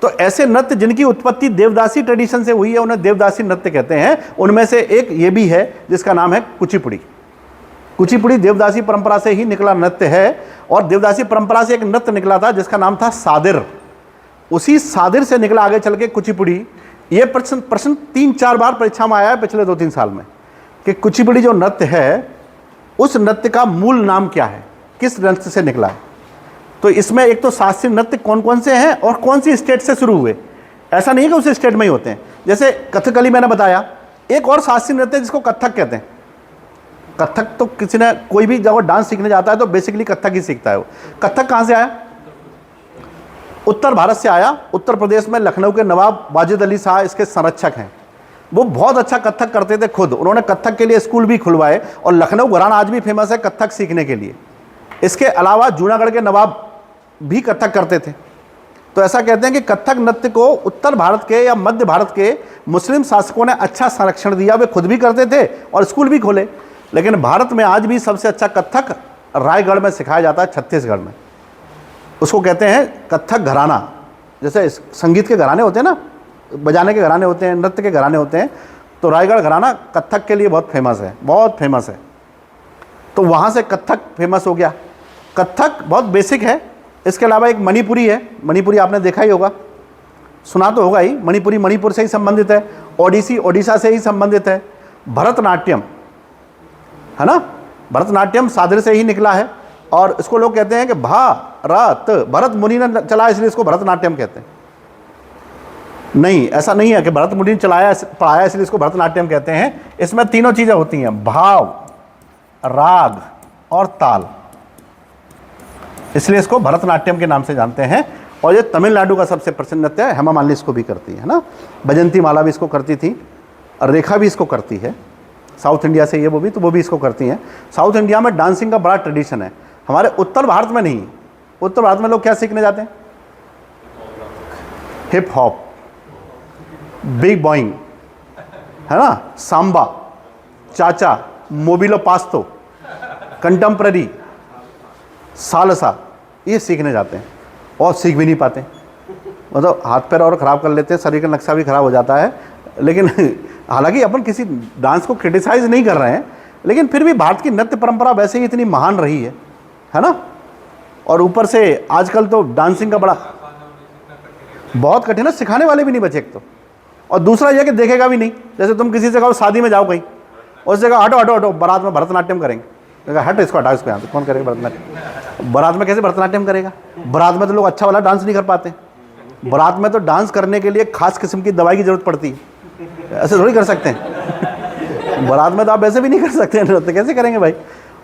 तो ऐसे नृत्य जिनकी उत्पत्ति देवदासी ट्रेडिशन से हुई है उन्हें देवदासी नृत्य कहते हैं। उनमें से एक ये भी है जिसका नाम है कुचिपुड़ी। कुचिपुड़ी देवदासी परंपरा से ही निकला नृत्य है, और देवदासी परंपरा से एक नृत्य निकला था जिसका नाम था सादिर। उसी सादिर से निकला आगे चल के कुचिपुड़ी। ये प्रश्न 3-4 बार परीक्षा में आया है पिछले 2-3 साल में कि कुचिपुड़ी जो नृत्य है उस नृत्य का मूल नाम क्या है, किस नृत्य से निकला है। तो इसमें एक तो शास्त्रीय नृत्य कौन कौन से हैं और कौन सी स्टेट से शुरू हुए, ऐसा नहीं है कि उस स्टेट में ही होते हैं। जैसे कथकली मैंने बताया, एक और शास्त्रीय नृत्य जिसको कथक कहते हैं। कथक तो किसी ने, कोई भी जब डांस सीखने जाता है तो बेसिकली कथक ही सीखता है वो। कथक कहाँ से आया? उत्तर भारत से आया। उत्तर प्रदेश में लखनऊ के नवाब वाजिद अली शाह इसके संरक्षक हैं। वो बहुत अच्छा कथक करते थे खुद, उन्होंने कथक के लिए स्कूल भी खुलवाए, और लखनऊ घराना आज भी फेमस है कथक सीखने के लिए। इसके अलावा जूनागढ़ के नवाब भी कथक करते थे। तो ऐसा कहते हैं कि कथक नृत्य को उत्तर भारत के या मध्य भारत के मुस्लिम शासकों ने अच्छा संरक्षण दिया, वे खुद भी करते थे और स्कूल भी खोले। लेकिन भारत में आज भी सबसे अच्छा कथक रायगढ़ में सिखाया जाता है, छत्तीसगढ़ में। उसको कहते हैं कथक घराना। जैसे संगीत के घराने होते हैं ना, बजाने के घराने होते हैं, नृत्य के घराने होते हैं, तो रायगढ़ घराना कथक के लिए बहुत फेमस है, बहुत फेमस है। तो वहाँ से कथक फेमस हो गया। कथक बहुत बेसिक है। इसके अलावा एक मणिपुरी है। मणिपुरी आपने देखा ही होगा, सुना तो होगा ही। मणिपुरी मणिपुर से ही संबंधित है, ओडिसी ओडिशा से ही संबंधित है। भरतनाट्यम है ना, भरतनाट्यम सादिर से ही निकला है, और इसको लोग कहते हैं कि भरत मुनि ने चलाया इसलिए इसको भरतनाट्यम कहते हैं। नहीं, ऐसा नहीं है कि भरत मुनि ने चलाया पढ़ाया इसलिए इसको भरतनाट्यम कहते हैं। इसमें तीनों चीज़ें होती हैं, भाव, राग और ताल, इसलिए इसको भरतनाट्यम के नाम से जानते हैं। और ये तमिलनाडु का सबसे प्रसिद्ध नृत्य है। हेमा मालिनी इसको भी करती है ना, बजंती माला भी इसको करती थी, और रेखा भी इसको करती है। साउथ इंडिया से ये वो भी इसको करती हैं। साउथ इंडिया में डांसिंग का बड़ा ट्रेडिशन है, हमारे उत्तर भारत में नहीं। उत्तर भारत में लोग क्या सीखने जाते हैं? हिप हॉप, बिग बॉइंग है ना, सांबा, चाचा, मोबिलो पास्तो, कंटेम्प्ररी, सालसा, ये सीखने जाते हैं और सीख भी नहीं पाते। मतलब हाथ पैर और ख़राब कर लेते हैं, शरीर का नक्शा भी ख़राब हो जाता है। लेकिन हालांकि अपन किसी डांस को क्रिटिसाइज नहीं कर रहे हैं, लेकिन फिर भी भारत की नृत्य परंपरा वैसे ही इतनी महान रही है ना। और ऊपर से आजकल तो डांसिंग का बड़ा बहुत कठिन है, सिखाने वाले भी नहीं बचे एक तो, और दूसरा यह कि देखेगा भी नहीं। जैसे तुम किसी से कहो शादी में जाओ कहीं, और उससे कहो हटो हटो हटो, बारात में भरतनाट्यम करेंगे, हट इसको हटाओ इसको यहाँ से, कौन करेगा भरतनाट्यम? बारात में कैसे भरतनाट्यम करेगा? बारात में तो लोग अच्छा वाला डांस नहीं कर पाते। बारात में तो डांस करने के लिए खास किस्म की दवाई की जरूरत पड़ती है, ऐसे थोड़ी कर सकते हैं। बारात में तो आप ऐसे भी नहीं कर सकते हैं, नृत्य कैसे करेंगे भाई?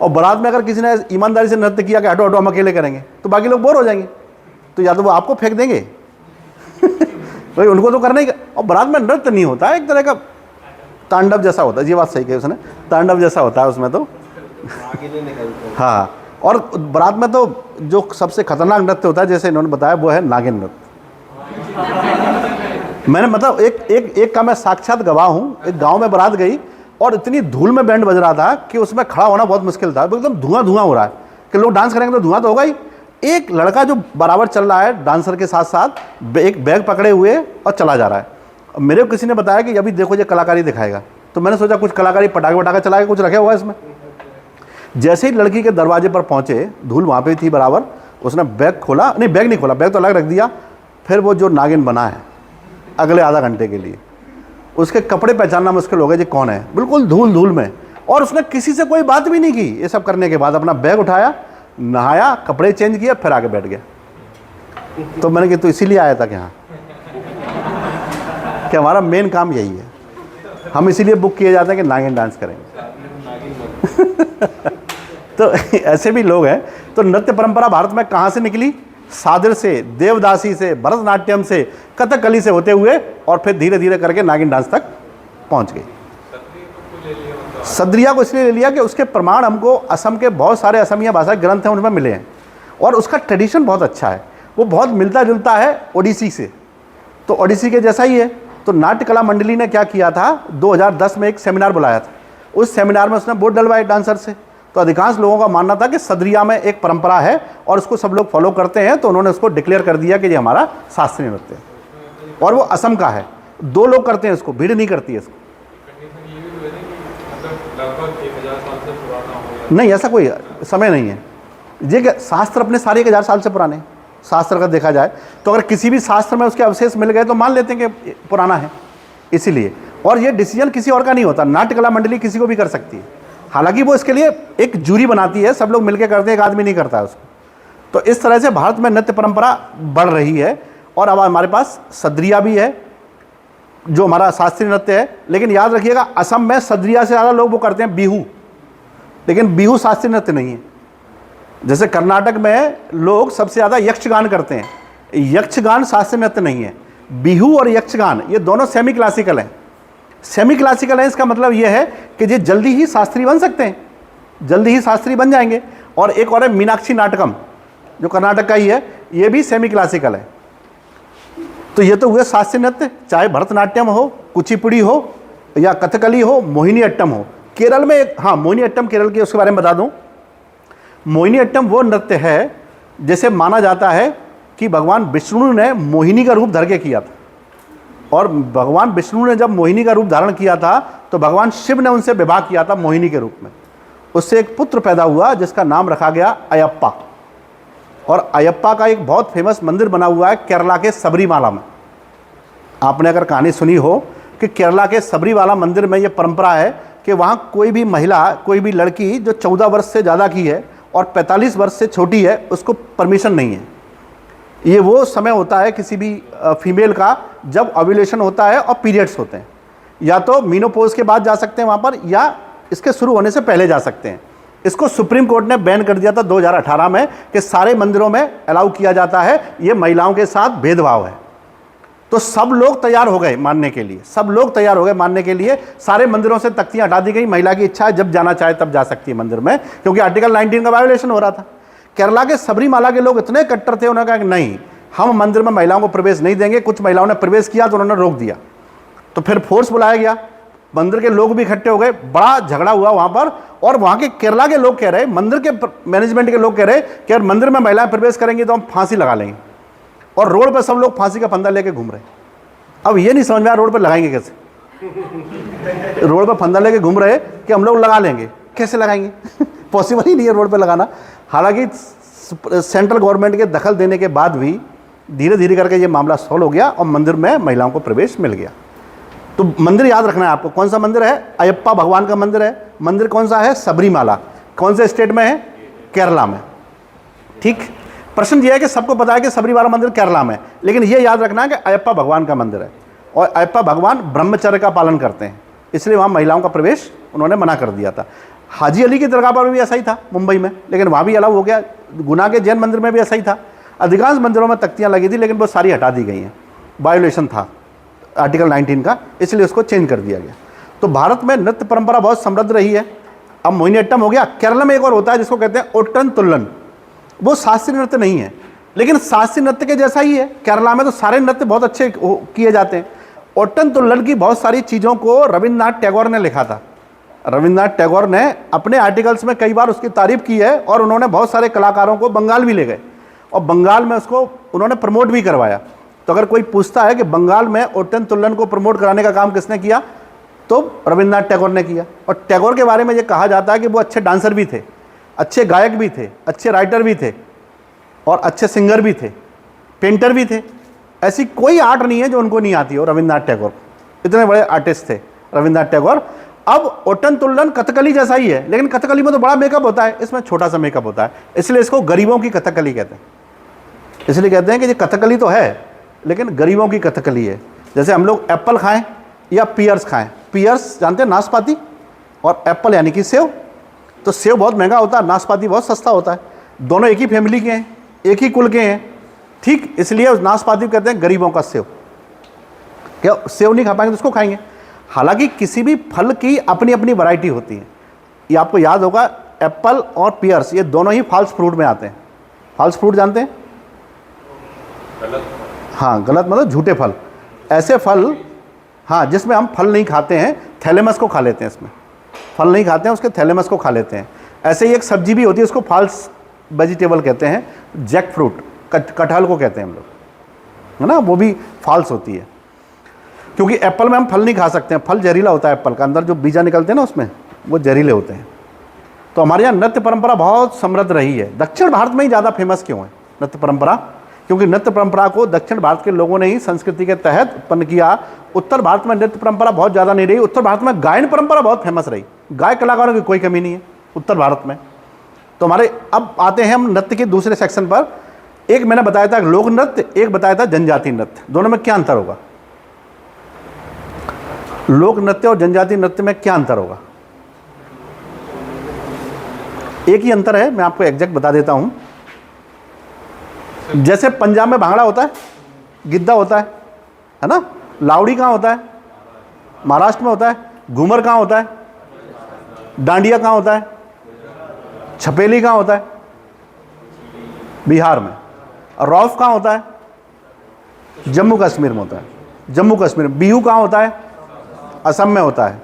और बारात में अगर किसी ने ईमानदारी से नृत्य किया कि हटो हटो हम अकेले करेंगे, तो बाकी लोग बोर हो जाएंगे, तो या तो वो आपको फेंक देंगे भाई, उनको तो करना ही। और बारात में नृत्य नहीं होता है, एक तरह का तांडव जैसा होता है। ये बात सही कही उसने, तांडव जैसा होता है उसमें तो हाँ। और बारात में तो जो सबसे खतरनाक नृत्य होता है, जैसे इन्होंने बताया, वो है नागिन नृत्य। मैंने मतलब एक का मैं साक्षात गवाह हूँ। एक गांव में बारात गई और इतनी धूल में बैंड बज रहा था कि उसमें खड़ा होना बहुत मुश्किल था। एकदम धुआं धुआं हो रहा है कि लोग डांस करेंगे तो धुआं तो होगा ही। एक लड़का जो बराबर चल रहा है डांसर के साथ साथ एक बैग पकड़े हुए और चला जा रहा है। मेरे को किसी ने बताया कि अभी देखो ये कलाकारी दिखाएगा, तो मैंने सोचा कुछ कलाकारी पटाखे वटाखे चलाएगा, कुछ रखे हुआ है इसमें। जैसे ही लड़की के दरवाजे पर पहुंचे, धूल वहाँ पे थी बराबर, उसने बैग खोला, नहीं बैग नहीं खोला, बैग तो अलग रख दिया। फिर वो जो नागिन बना है अगले आधा घंटे के लिए, उसके कपड़े पहचानना मुश्किल हो गया जी कौन है, बिल्कुल धूल धूल में। और उसने किसी से कोई बात भी नहीं की। ये सब करने के बाद अपना बैग उठाया, नहाया, कपड़े चेंज किया, फिर आके बैठ गया। तो मैंने कहा तो इसीलिए आया था कि हाँ कि हमारा मेन काम यही है, हम इसीलिए बुक किए जाते हैं कि नागिन डांस करेंगे। तो ऐसे भी लोग हैं। तो नृत्य परंपरा भारत में कहाँ से निकली? सादिर से, देवदासी से, भरतनाट्यम से, कथकली से होते हुए और फिर धीरे धीरे करके नागिन डांस तक पहुँच गई। सद्रिया को इसलिए ले लिया कि उसके प्रमाण हमको असम के बहुत सारे असमिया भाषा ग्रंथ हैं उनमें मिले हैं, और उसका ट्रेडिशन बहुत अच्छा है, वो बहुत मिलता जुलता है ओडिसी से, तो ओडिसी के जैसा ही है। तो नाट्य कला मंडली ने क्या किया था, 2010 में एक सेमिनार बुलाया था। उस सेमिनार में उसने वोट डलवाए डांसर से। तो अधिकांश लोगों का मानना था कि सद्रिया में एक परंपरा है और उसको सब लोग फॉलो करते हैं, तो उन्होंने उसको डिक्लेयर कर दिया कि ये हमारा शास्त्रीय नृत्य है, और वो असम का है। 2 लोग करते हैं इसको, भीड़ नहीं करती है इसको। नहीं, ऐसा कोई समय नहीं है। ये शास्त्र अपने सारे 1000 साल से पुराने हैं। शास्त्र का देखा जाए तो अगर किसी भी शास्त्र में उसके अवशेष मिल गए तो मान लेते हैं कि पुराना है, इसीलिए। और ये डिसीजन किसी और का नहीं होता, नाट्य कला मंडली किसी को भी कर सकती है। हालांकि वो इसके लिए एक जूरी बनाती है, सब लोग मिलकर करते हैं, एक आदमी नहीं करता है उसको। तो इस तरह से भारत में नृत्य परंपरा बढ़ रही है। और अब हमारे पास सद्रिया भी है जो हमारा शास्त्रीय नृत्य है। लेकिन याद रखिएगा, असम में सद्रिया से ज़्यादा लोग वो करते हैं बिहू, लेकिन बिहू शास्त्रीय नृत्य नहीं है। जैसे कर्नाटक में लोग सबसे ज़्यादा यक्षगान करते हैं, यक्षगान शास्त्रीय नृत्य नहीं है। बिहू और यक्षगान ये दोनों सेमी क्लासिकल हैं। सेमी क्लासिकल है, इसका मतलब ये है कि ये जल्दी ही शास्त्रीय बन सकते हैं, जल्दी ही शास्त्रीय बन जाएंगे। और एक और है मीनाक्षी नाटकम, जो कर्नाटक का ही है, ये भी सेमी क्लासिकल है। तो ये तो हुए शास्त्रीय नृत्य, चाहे भरतनाट्यम हो, कुचिपुड़ी हो, या कथकली हो, मोहिनी अट्टम हो। केरल में एक, हाँ मोहिनी अट्टम केरल की, उसके बारे में बता दूं। मोहिनी अट्टम वो नृत्य है जैसे माना जाता है कि भगवान विष्णु ने मोहिनी का रूप धर के किया था, और भगवान विष्णु ने जब मोहिनी का रूप धारण किया था तो भगवान शिव ने उनसे विवाह किया था मोहिनी के रूप में। उससे एक पुत्र पैदा हुआ जिसका नाम रखा गया अयप्पा। और अयप्पा का एक बहुत फेमस मंदिर बना हुआ है केरला के सबरीमाला में। आपने अगर कहानी सुनी हो कि केरला के सबरीमाला मंदिर में ये परंपरा है कि वहाँ कोई भी महिला, कोई भी लड़की जो 14 वर्ष से ज़्यादा की है और 45 वर्ष से छोटी है, उसको परमिशन नहीं है। ये वो समय होता है किसी भी फीमेल का जब ओव्यूलेशन होता है और पीरियड्स होते हैं। या तो मीनोपोज के बाद जा सकते हैं वहाँ पर, या इसके शुरू होने से पहले जा सकते हैं। इसको सुप्रीम कोर्ट ने बैन कर दिया था 2018 में कि सारे मंदिरों में अलाउ किया जाता है, ये महिलाओं के साथ भेदभाव है। तो सब लोग तैयार हो गए मानने के लिए, सब लोग तैयार हो गए मानने के लिए। सारे मंदिरों से तख्तियाँ हटा दी गई, महिला की इच्छा है जब जाना चाहे तब जा सकती है मंदिर में, क्योंकि आर्टिकल 19 का वायोलेशन हो रहा था। केरला के सबरीमाला के लोग इतने कट्टर थे, उन्होंने कहा कि नहीं, हम मंदिर में महिलाओं को प्रवेश नहीं देंगे। कुछ महिलाओं ने प्रवेश किया तो उन्होंने रोक दिया, तो फिर फोर्स बुलाया गया, मंदिर के लोग भी इकट्ठे हो गए, बड़ा झगड़ा हुआ वहाँ पर। और वहाँ के केरला के लोग कह रहे, मंदिर के मैनेजमेंट के लोग कह रहे कि अगर मंदिर में महिलाएं प्रवेश करेंगी तो हम फांसी लगा लेंगे। और रोड पर सब लोग फांसी का फंदा लेके घूम रहे। अब ये नहीं समझ में आया रोड पर लगाएंगे कैसे, रोड पर फंदा लेके घूम रहे कि हम लोग लगा लेंगे, कैसे लगाएंगे पॉसिबल ही नहीं है रोड पर लगाना। हालांकि सेंट्रल गवर्नमेंट के दखल देने के बाद भी धीरे धीरे करके ये मामला सॉल्व हो गया और मंदिर में महिलाओं को प्रवेश मिल गया। तो मंदिर याद रखना है आपको, कौन सा मंदिर है? अयप्पा भगवान का मंदिर है। मंदिर कौन सा है? सबरीमाला। कौन से स्टेट में है? केरला में। ठीक, प्रश्न ये है कि सबको पता है कि सबरीमाला मंदिर केरला में, लेकिन ये याद रखना है कि अयप्पा भगवान का मंदिर है। और अयप्पा भगवान ब्रह्मचर्य का पालन करते हैं, इसलिए वहाँ महिलाओं का प्रवेश उन्होंने मना कर दिया था। हाजी अली की दरगाह पर भी ऐसा ही था मुंबई में, लेकिन वहाँ भी अलाउ हो गया। गुना के जैन मंदिर में भी ऐसा ही था। अधिकांश मंदिरों में तख्तियाँ लगी थी, लेकिन वो सारी हटा दी गई हैं, वायोलेशन था आर्टिकल 19 का, इसलिए उसको चेंज कर दिया गया। तो भारत में नृत्य परंपरा बहुत समृद्ध रही है। अब मोहिनी अट्टम हो गया। केरला में एक और होता है जिसको कहते हैं ओट्टन तुल्लन। वो शास्त्रीय नृत्य नहीं है, लेकिन शास्त्रीय नृत्य के जैसा ही है। केरला में तो सारे नृत्य बहुत अच्छे किए जाते हैं। ओट्टन तुल्लन की बहुत सारी चीज़ों को रविन्द्रनाथ टैगोर ने लिखा था। रविन्द्रनाथ टैगोर ने अपने आर्टिकल्स में कई बार उसकी तारीफ की है, और उन्होंने बहुत सारे कलाकारों को बंगाल भी ले गए। और बंगाल में उसको उन्होंने प्रमोट भी करवाया। तो अगर कोई पूछता है कि बंगाल में ओटन तुल्लन को प्रमोट कराने का काम किसने किया, तो रविन्द्रनाथ टैगोर ने किया। और टैगोर के बारे में ये कहा जाता है कि वो अच्छे डांसर भी थे, अच्छे गायक भी थे, अच्छे राइटर भी थे और अच्छे सिंगर भी थे, पेंटर भी थे। ऐसी कोई आर्ट नहीं है जो उनको नहीं आती हो। रविन्द्रनाथ टैगोर इतने बड़े आर्टिस्ट थे रविन्द्रनाथ टैगोर। अब ओटन तुल्लन कथकली जैसा ही है, लेकिन कथकली में तो बड़ा मेकअप होता है, इसमें छोटा सा मेकअप होता है, इसलिए इसको गरीबों की कथकली कहते हैं। इसलिए कहते हैं कि ये कथकली तो है लेकिन गरीबों की कथकली है। जैसे हम लोग एप्पल खाएं या पियर्स खाएं, पियर्स जानते हैं नाशपाती, और एप्पल यानी कि सेव। तो सेव बहुत महंगा होता है, नाशपाती बहुत सस्ता होता है। दोनों एक ही फैमिली के हैं, एक ही कुल के हैं, ठीक, इसलिए उस नाशपाती को कहते हैं गरीबों का सेव। क्या सेव नहीं खा पाएंगे तो उसको खाएंगे। हालांकि किसी भी फल की अपनी अपनी वैरायटी होती है। ये आपको याद होगा, एप्पल और पियर्स ये दोनों ही फॉल्स फ्रूट में आते हैं। फॉल्स फ्रूट जानते हैं? गलत। हाँ, गलत मतलब झूठे फल। ऐसे फल, हाँ, जिसमें हम फल नहीं खाते हैं, थैलेमस को खा लेते हैं। इसमें फल नहीं खाते हैं, उसके थैलेमस को खा लेते हैं। ऐसे ही एक सब्जी भी होती है, उसको फॉल्स वेजिटेबल कहते हैं, जैक फ्रूट, कटहल को कहते हैं हम लोग, है ना, वो भी फॉल्स होती है। क्योंकि एप्पल में हम फल नहीं खा सकते हैं, फल जहरीला होता है, एप्पल का अंदर जो बीजा निकलते हैं ना उसमें, वो जहरीले होते हैं। तो हमारे यहाँ नृत्य परंपरा बहुत समृद्ध रही है। दक्षिण भारत में ही ज़्यादा फेमस क्यों है नृत्य परंपरा? क्योंकि नृत्य परंपरा को दक्षिण भारत के लोगों ने ही संस्कृति के तहत उत्पन्न किया। उत्तर भारत में नृत्य परंपरा बहुत ज़्यादा नहीं रही। उत्तर भारत में गायन परंपरा बहुत फेमस रही, गायक कलाकारों की कोई कमी नहीं है उत्तर भारत में। तो हमारे अब आते हैं हम नृत्य के दूसरे सेक्शन पर। एक मैंने बताया था लोक नृत्य, एक बताया था जनजातीय नृत्य। दोनों में क्या अंतर होगा? लोक नृत्य और जनजातीय नृत्य में क्या अंतर होगा? एक ही अंतर है, मैं आपको एग्जैक्ट बता देता हूं। जैसे पंजाब में भांगड़ा होता है, गिद्दा होता है ना? लावड़ी कहाँ होता है? महाराष्ट्र में होता है। घूमर कहाँ होता है? डांडिया कहाँ होता है? छपेली कहाँ होता है? बिहार में। और रौफ कहाँ होता है? जम्मू कश्मीर में होता है। जम्मू कश्मीर में। बिहू कहाँ होता है? असम में होता है,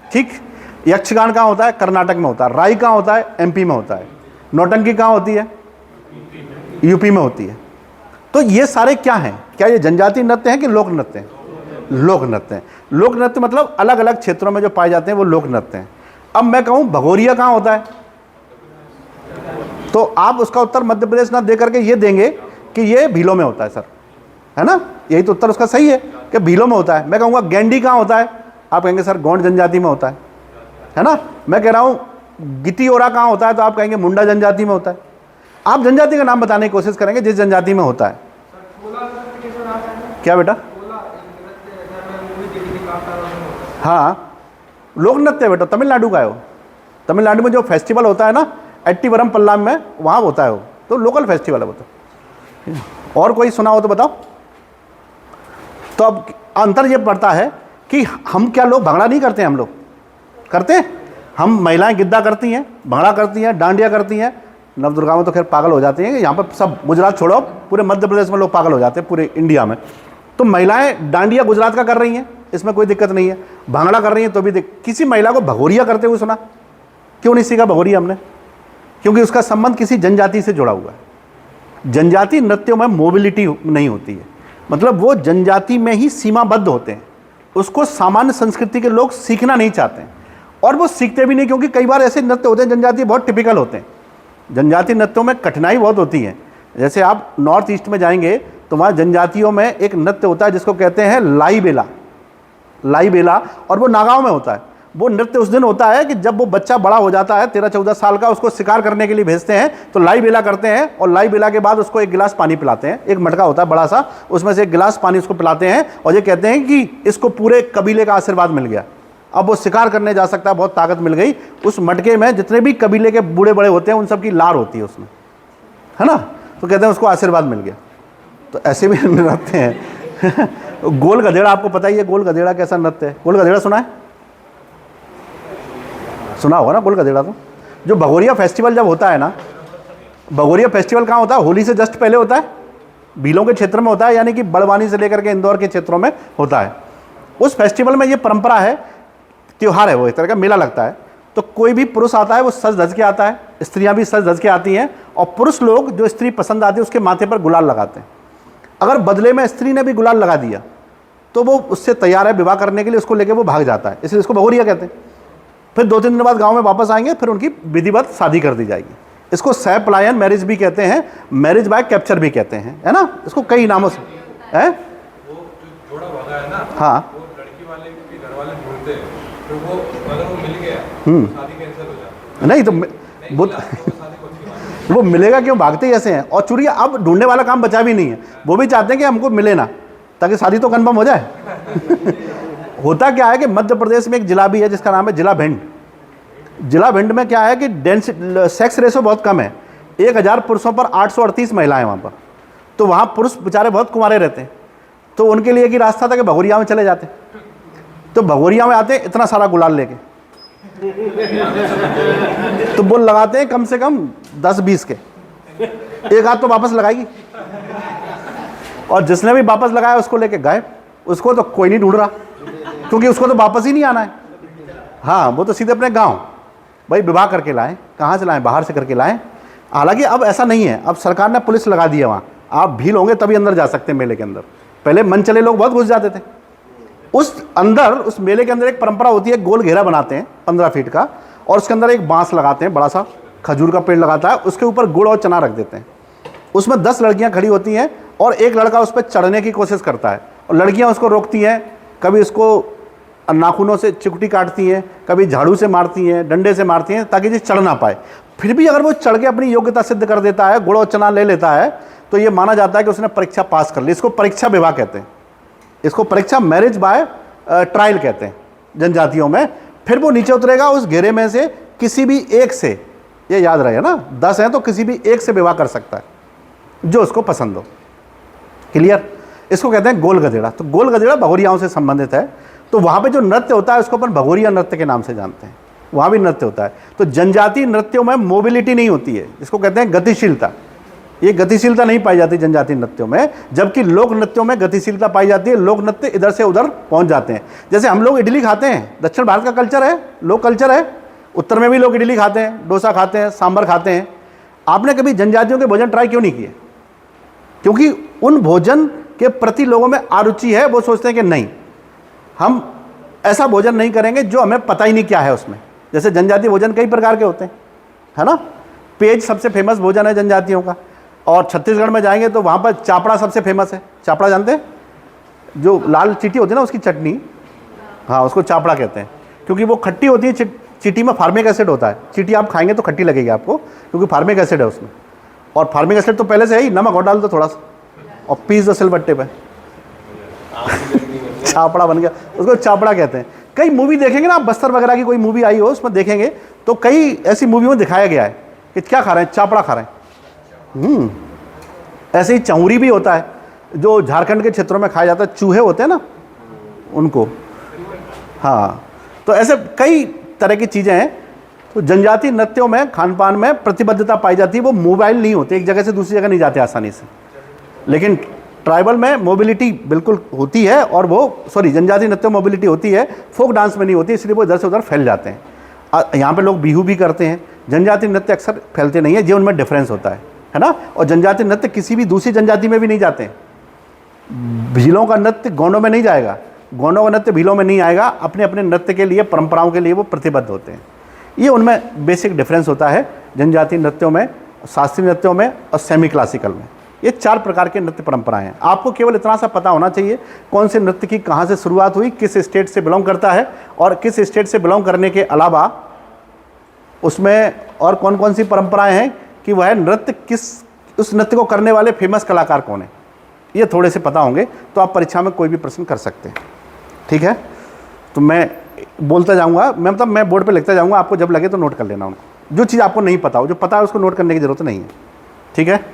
ठीक। यक्षगान कहाँ होता है? कर्नाटक में होता है। राई कहाँ होता है? एमपी में होता है। नौटंकी कहाँ होती है? यूपी में होती है। तो ये सारे क्या हैं? क्या ये जनजातीय नृत्य हैं कि लोक नृत्य हैं? लोक नृत्य हैं। लोक नृत्य मतलब अलग अलग क्षेत्रों में जो पाए जाते हैं वो लोक नृत्य हैं। अब मैं कहूँ भगोरिया कहाँ होता है, तो आप उसका उत्तर मध्य प्रदेश ना दे करके ये देंगे कि ये भीलों में होता है सर, है ना? यही तो उत्तर उसका सही है कि भीलों में होता है। मैं कहूँगा गेंडी कहाँ होता है, आप कहेंगे सर गोंड जनजाति में होता है ना? मैं कह रहा हूँ गिटियोरा कहाँ होता है, तो आप कहेंगे मुंडा जनजाति में होता है। आप जनजाति का नाम बताने की कोशिश करेंगे जिस जनजाति में होता है। क्या बेटा? हाँ, लोक नृत्य बेटा तमिलनाडु का है वो। तमिलनाडु में जो फेस्टिवल होता है ना, एट्टीवरम पल्लाम में, वहाँ होता है वो, तो लोकल फेस्टिवल है वो तो। और कोई सुना हो तो बताओ। तो अब अंतर ये पड़ता है कि हम क्या लोग भांगड़ा नहीं करते हैं? हम लोग करते हैं। हम महिलाएं गिद्दा करती हैं, भांगड़ा करती हैं, डांडिया करती हैं। नवदुर्गा में तो खैर पागल हो जाती हैं, यहाँ पर सब गुजरात छोड़ो, पूरे मध्य प्रदेश में लोग पागल हो जाते हैं, पूरे इंडिया में। तो महिलाएं डांडिया गुजरात का कर रही हैं, इसमें कोई दिक्कत नहीं है। भांगड़ा कर रही हैं तो भी किसी महिला को भगोरिया करते हुए सुना? क्यों नहीं सीखा भगोरिया हमने? क्योंकि उसका संबंध किसी जनजाति से जुड़ा हुआ है। जनजाति नृत्यों में मोबिलिटी नहीं होती है, मतलब वो जनजाति में ही सीमाबद्ध होते हैं। उसको सामान्य संस्कृति के लोग सीखना नहीं चाहते हैं, और वो सीखते भी नहीं, क्योंकि कई बार ऐसे नृत्य होते हैं जनजाति बहुत टिपिकल होते हैं। जनजाति नृत्यों में कठिनाई बहुत होती है। जैसे आप नॉर्थ ईस्ट में जाएंगे तो वहाँ जनजातियों में एक नृत्य होता है जिसको कहते हैं लाई बेला। लाई बेला, और वो नागांव में होता है। वो नृत्य उस दिन होता है कि जब वो बच्चा बड़ा हो जाता है 13-14 साल का, उसको शिकार करने के लिए भेजते हैं, तो लाई बेला करते हैं। और लाई बेला के बाद उसको एक गिलास पानी पिलाते हैं, एक मटका होता है बड़ा सा, उसमें से एक गिलास पानी उसको पिलाते हैं, और ये कहते हैं कि इसको पूरे कबीले का आशीर्वाद मिल गया, अब वो शिकार करने जा सकता है, बहुत ताकत मिल गई। उस मटके में जितने भी कबीले के बूढ़े बड़े होते हैं उन सब की लार होती है उसमें, है ना? तो कहते हैं उसको आशीर्वाद मिल गया। तो ऐसे भी नृत्य हैं। गोल गधेड़ा, आपको पता ही है गोल गधेड़ा कैसा नृत्य है? गोल गधेड़ा सुना है? सुना होगा ना गोल गधेड़ा। तो जो भगोरिया फेस्टिवल जब होता है ना, भगोरिया फेस्टिवल कहाँ होता है? होली से जस्ट पहले होता है, भीलों के क्षेत्र में होता है, यानी कि बड़वानी से लेकर के इंदौर के क्षेत्रों में होता है। उस फेस्टिवल में ये परंपरा है, त्यौहार है वो, एक तरह का मेला लगता है। तो कोई भी पुरुष आता है वो सज धज के आता है, स्त्रियां भी सज धज के आती हैं, और पुरुष लोग जो स्त्री पसंद आती है उसके माथे पर गुलाल लगाते हैं। अगर बदले में स्त्री ने भी गुलाल लगा दिया तो वो उससे तैयार है विवाह करने के लिए, उसको लेकर वो भाग जाता है, इसलिए इसको भगोरिया कहते हैं। फिर 2-3 दिन बाद गांव में वापस आएंगे, फिर उनकी विधिवत शादी कर दी जाएगी। इसको सह पलायन मैरिज भी कहते हैं, मैरिज बाय कैप्चर भी कहते हैं, है ना, इसको कई नामों से है। वो जो जोड़ा भागा है ना, हाँ, वो लड़की वाले के घर वाले ढूंढते हैं, तो वो अगर वो मिल गया तो शादी कैंसिल हो जाती है। नहीं तो वो शादी को अच्छी बात है। वो मिलेगा क्यों, भागते ही ऐसे हैं। और चूड़िया अब ढूंढने वाला काम बचा भी नहीं है, वो भी चाहते हैं कि हमको मिले ना, ताकि शादी तो कन्फर्म हो जाए। होता क्या है कि मध्य प्रदेश में एक जिला भी है जिसका नाम है जिला भिंड। जिला भिंड में क्या है कि सेक्स रेशो बहुत कम है, 1000 पुरुषों पर 838 महिलाएं वहाँ पर। तो वहाँ पुरुष बेचारे बहुत कुंवारे रहते हैं, तो उनके लिए एक ही रास्ता था कि भगोरिया में चले जाते। तो भगोरिया में आते हैं इतना सारा गुलाल लेके, तो वो लगाते हैं कम से कम 10-20 के, एक हाथ तो वापस लगाएगी, और जिसने भी वापस लगाया उसको लेके गायब। उसको तो कोई नहीं ढूंढ रहा, क्योंकि उसको तो वापस ही नहीं आना है। हाँ, वो तो सीधे अपने गांव भाई विवाह करके लाएं, कहाँ से लाएं, बाहर से करके लाएं। हालांकि अब ऐसा नहीं है, अब सरकार ने पुलिस लगा दी है वहाँ, आप भीड़ होंगे तभी अंदर जा सकते हैं मेले के अंदर। पहले मन चले लोग बहुत घुस जाते थे उस अंदर। उस मेले के अंदर एक परंपरा होती है, गोल घेरा बनाते हैं 15 फीट का, और उसके अंदर एक बांस लगाते हैं, बड़ा सा खजूर का पेड़ लगाता है, उसके ऊपर गुड़ और चना रख देते हैं। उसमें 10 लड़कियां खड़ी होती हैं और एक लड़का उस पर चढ़ने की कोशिश करता है, और लड़कियां उसको रोकती हैं, कभी उसको नाखूनों से चिकुटी काटती हैं, कभी झाड़ू से मारती हैं, डंडे से मारती हैं, ताकि ये चढ़ ना पाए। फिर भी अगर वो चढ़ के अपनी योग्यता सिद्ध कर देता है, गुड़ और चना ले लेता है, तो ये माना जाता है कि उसने परीक्षा पास कर ली। इसको परीक्षा विवाह कहते हैं, इसको परीक्षा मैरिज बाय ट्रायल कहते हैं जनजातियों में। फिर वो नीचे उतरेगा, उस घेरे में से किसी भी एक से, ये याद रहे ना, 10 हैं तो किसी भी एक से विवाह कर सकता है जो उसको पसंद हो। क्लियर? इसको कहते हैं गोल गधेड़ा। तो गोल गधेड़ा भगोरियाओं से संबंधित है। तो वहाँ पे जो नृत्य होता है उसको अपन भगोरिया नृत्य के नाम से जानते हैं, वहाँ भी नृत्य होता है। तो जनजातीय नृत्यों में मोबिलिटी नहीं होती है, इसको कहते हैं गतिशीलता। ये गतिशीलता नहीं पाई जाती जनजातीय नृत्यों में, जबकि लोक नृत्यों में गतिशीलता पाई जाती है। लोक नृत्य इधर से उधर पहुंच जाते हैं। जैसे हम लोग इडली खाते हैं, दक्षिण भारत का कल्चर है, लोक कल्चर है। उत्तर में भी लोग इडली खाते हैं, डोसा खाते हैं, सांभर खाते हैं। आपने कभी जनजातियों के भोजन ट्राई क्यों नहीं किए? क्योंकि उन भोजन के प्रति लोगों में आरुचि है, वो सोचते हैं कि नहीं, हम ऐसा भोजन नहीं करेंगे जो हमें पता ही नहीं क्या है उसमें। जैसे जनजातीय भोजन कई प्रकार के होते हैं, है ना। पेज सबसे फेमस भोजन है जनजातियों का, और छत्तीसगढ़ में जाएंगे तो वहाँ पर चापड़ा सबसे फेमस है। चापड़ा जानते हैं? जो लाल चीटी होती है ना, उसकी चटनी, हाँ, उसको चापड़ा कहते हैं, क्योंकि वो खट्टी होती है। चीटी में फार्मिक एसिड होता है, चीटी आप खाएंगे तो खट्टी लगेगी आपको, क्योंकि फार्मिक एसिड है उसमें। और फार्मिक एसिड तो पहले से है ही, नमक और डाल दो थोड़ा सा और पीस दो सिलबट्टे पे, चापड़ा बन गया। उसको चापड़ा कहते हैं। कई मूवी देखेंगे ना आप, बस्तर वगैरह की कोई मूवी आई हो उसमें देखेंगे तो कई ऐसी मूवी में दिखाया गया है कि क्या खा रहे हैं, चापड़ा खा रहे हैं। ऐसे ही चौरी भी होता है, जो झारखंड के क्षेत्रों में खाया जाता है, चूहे होते हैं ना उनको। हाँ, तो ऐसे कई तरह की चीज़ें हैं। तो जनजातीय नृत्यों में खान पान में प्रतिबद्धता पाई जाती है, वो मोबाइल नहीं होते, एक जगह से दूसरी जगह नहीं जाते आसानी से। लेकिन ट्राइबल में मोबिलिटी बिल्कुल होती है, और वो जनजातीय नृत्यों में मोबिलिटी होती है, फोक डांस में नहीं होती, इसलिए वो इधर से उधर फैल जाते हैं। यहाँ पे लोग बिहू भी करते हैं, जनजातीय नृत्य अक्सर फैलते नहीं है, ये उनमें डिफरेंस होता है ना। और जनजातीय नृत्य किसी भी दूसरी जनजाति में भी नहीं जाते हैं। भीलों का नृत्य गोंडों में नहीं जाएगा, गोंडों का नृत्य भीलों में नहीं आएगा। अपने अपने नृत्य के लिए, परंपराओं के लिए वो प्रतिबद्ध होते हैं। ये उनमें बेसिक डिफरेंस होता है जनजातीय नृत्यों में, शास्त्रीय नृत्यों में और सेमी क्लासिकल में। ये 4 प्रकार के नृत्य परंपराएं हैं। आपको केवल इतना सा पता होना चाहिए कौन से नृत्य की कहाँ से शुरुआत हुई, किस स्टेट से बिलोंग करता है, और किस स्टेट से बिलोंग करने के अलावा उसमें और कौन कौन सी परंपराएं हैं, कि वह नृत्य उस नृत्य को करने वाले फेमस कलाकार कौन है। ये थोड़े से पता होंगे तो आप परीक्षा में कोई भी प्रश्न कर सकते हैं। ठीक है, तो मैं बोलता जाऊंगा, मैं बोर्ड पे लिखता जाऊंगा, आपको जब लगे तो नोट कर लेना उनको। जो चीज़ आपको नहीं पता हो, जो पता है उसको नोट करने की ज़रूरत नहीं है। ठीक है,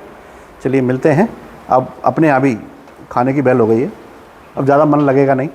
चलिए मिलते हैं। अब अपने यहाँ भी खाने की बेल हो गई है, अब ज़्यादा मन लगेगा नहीं।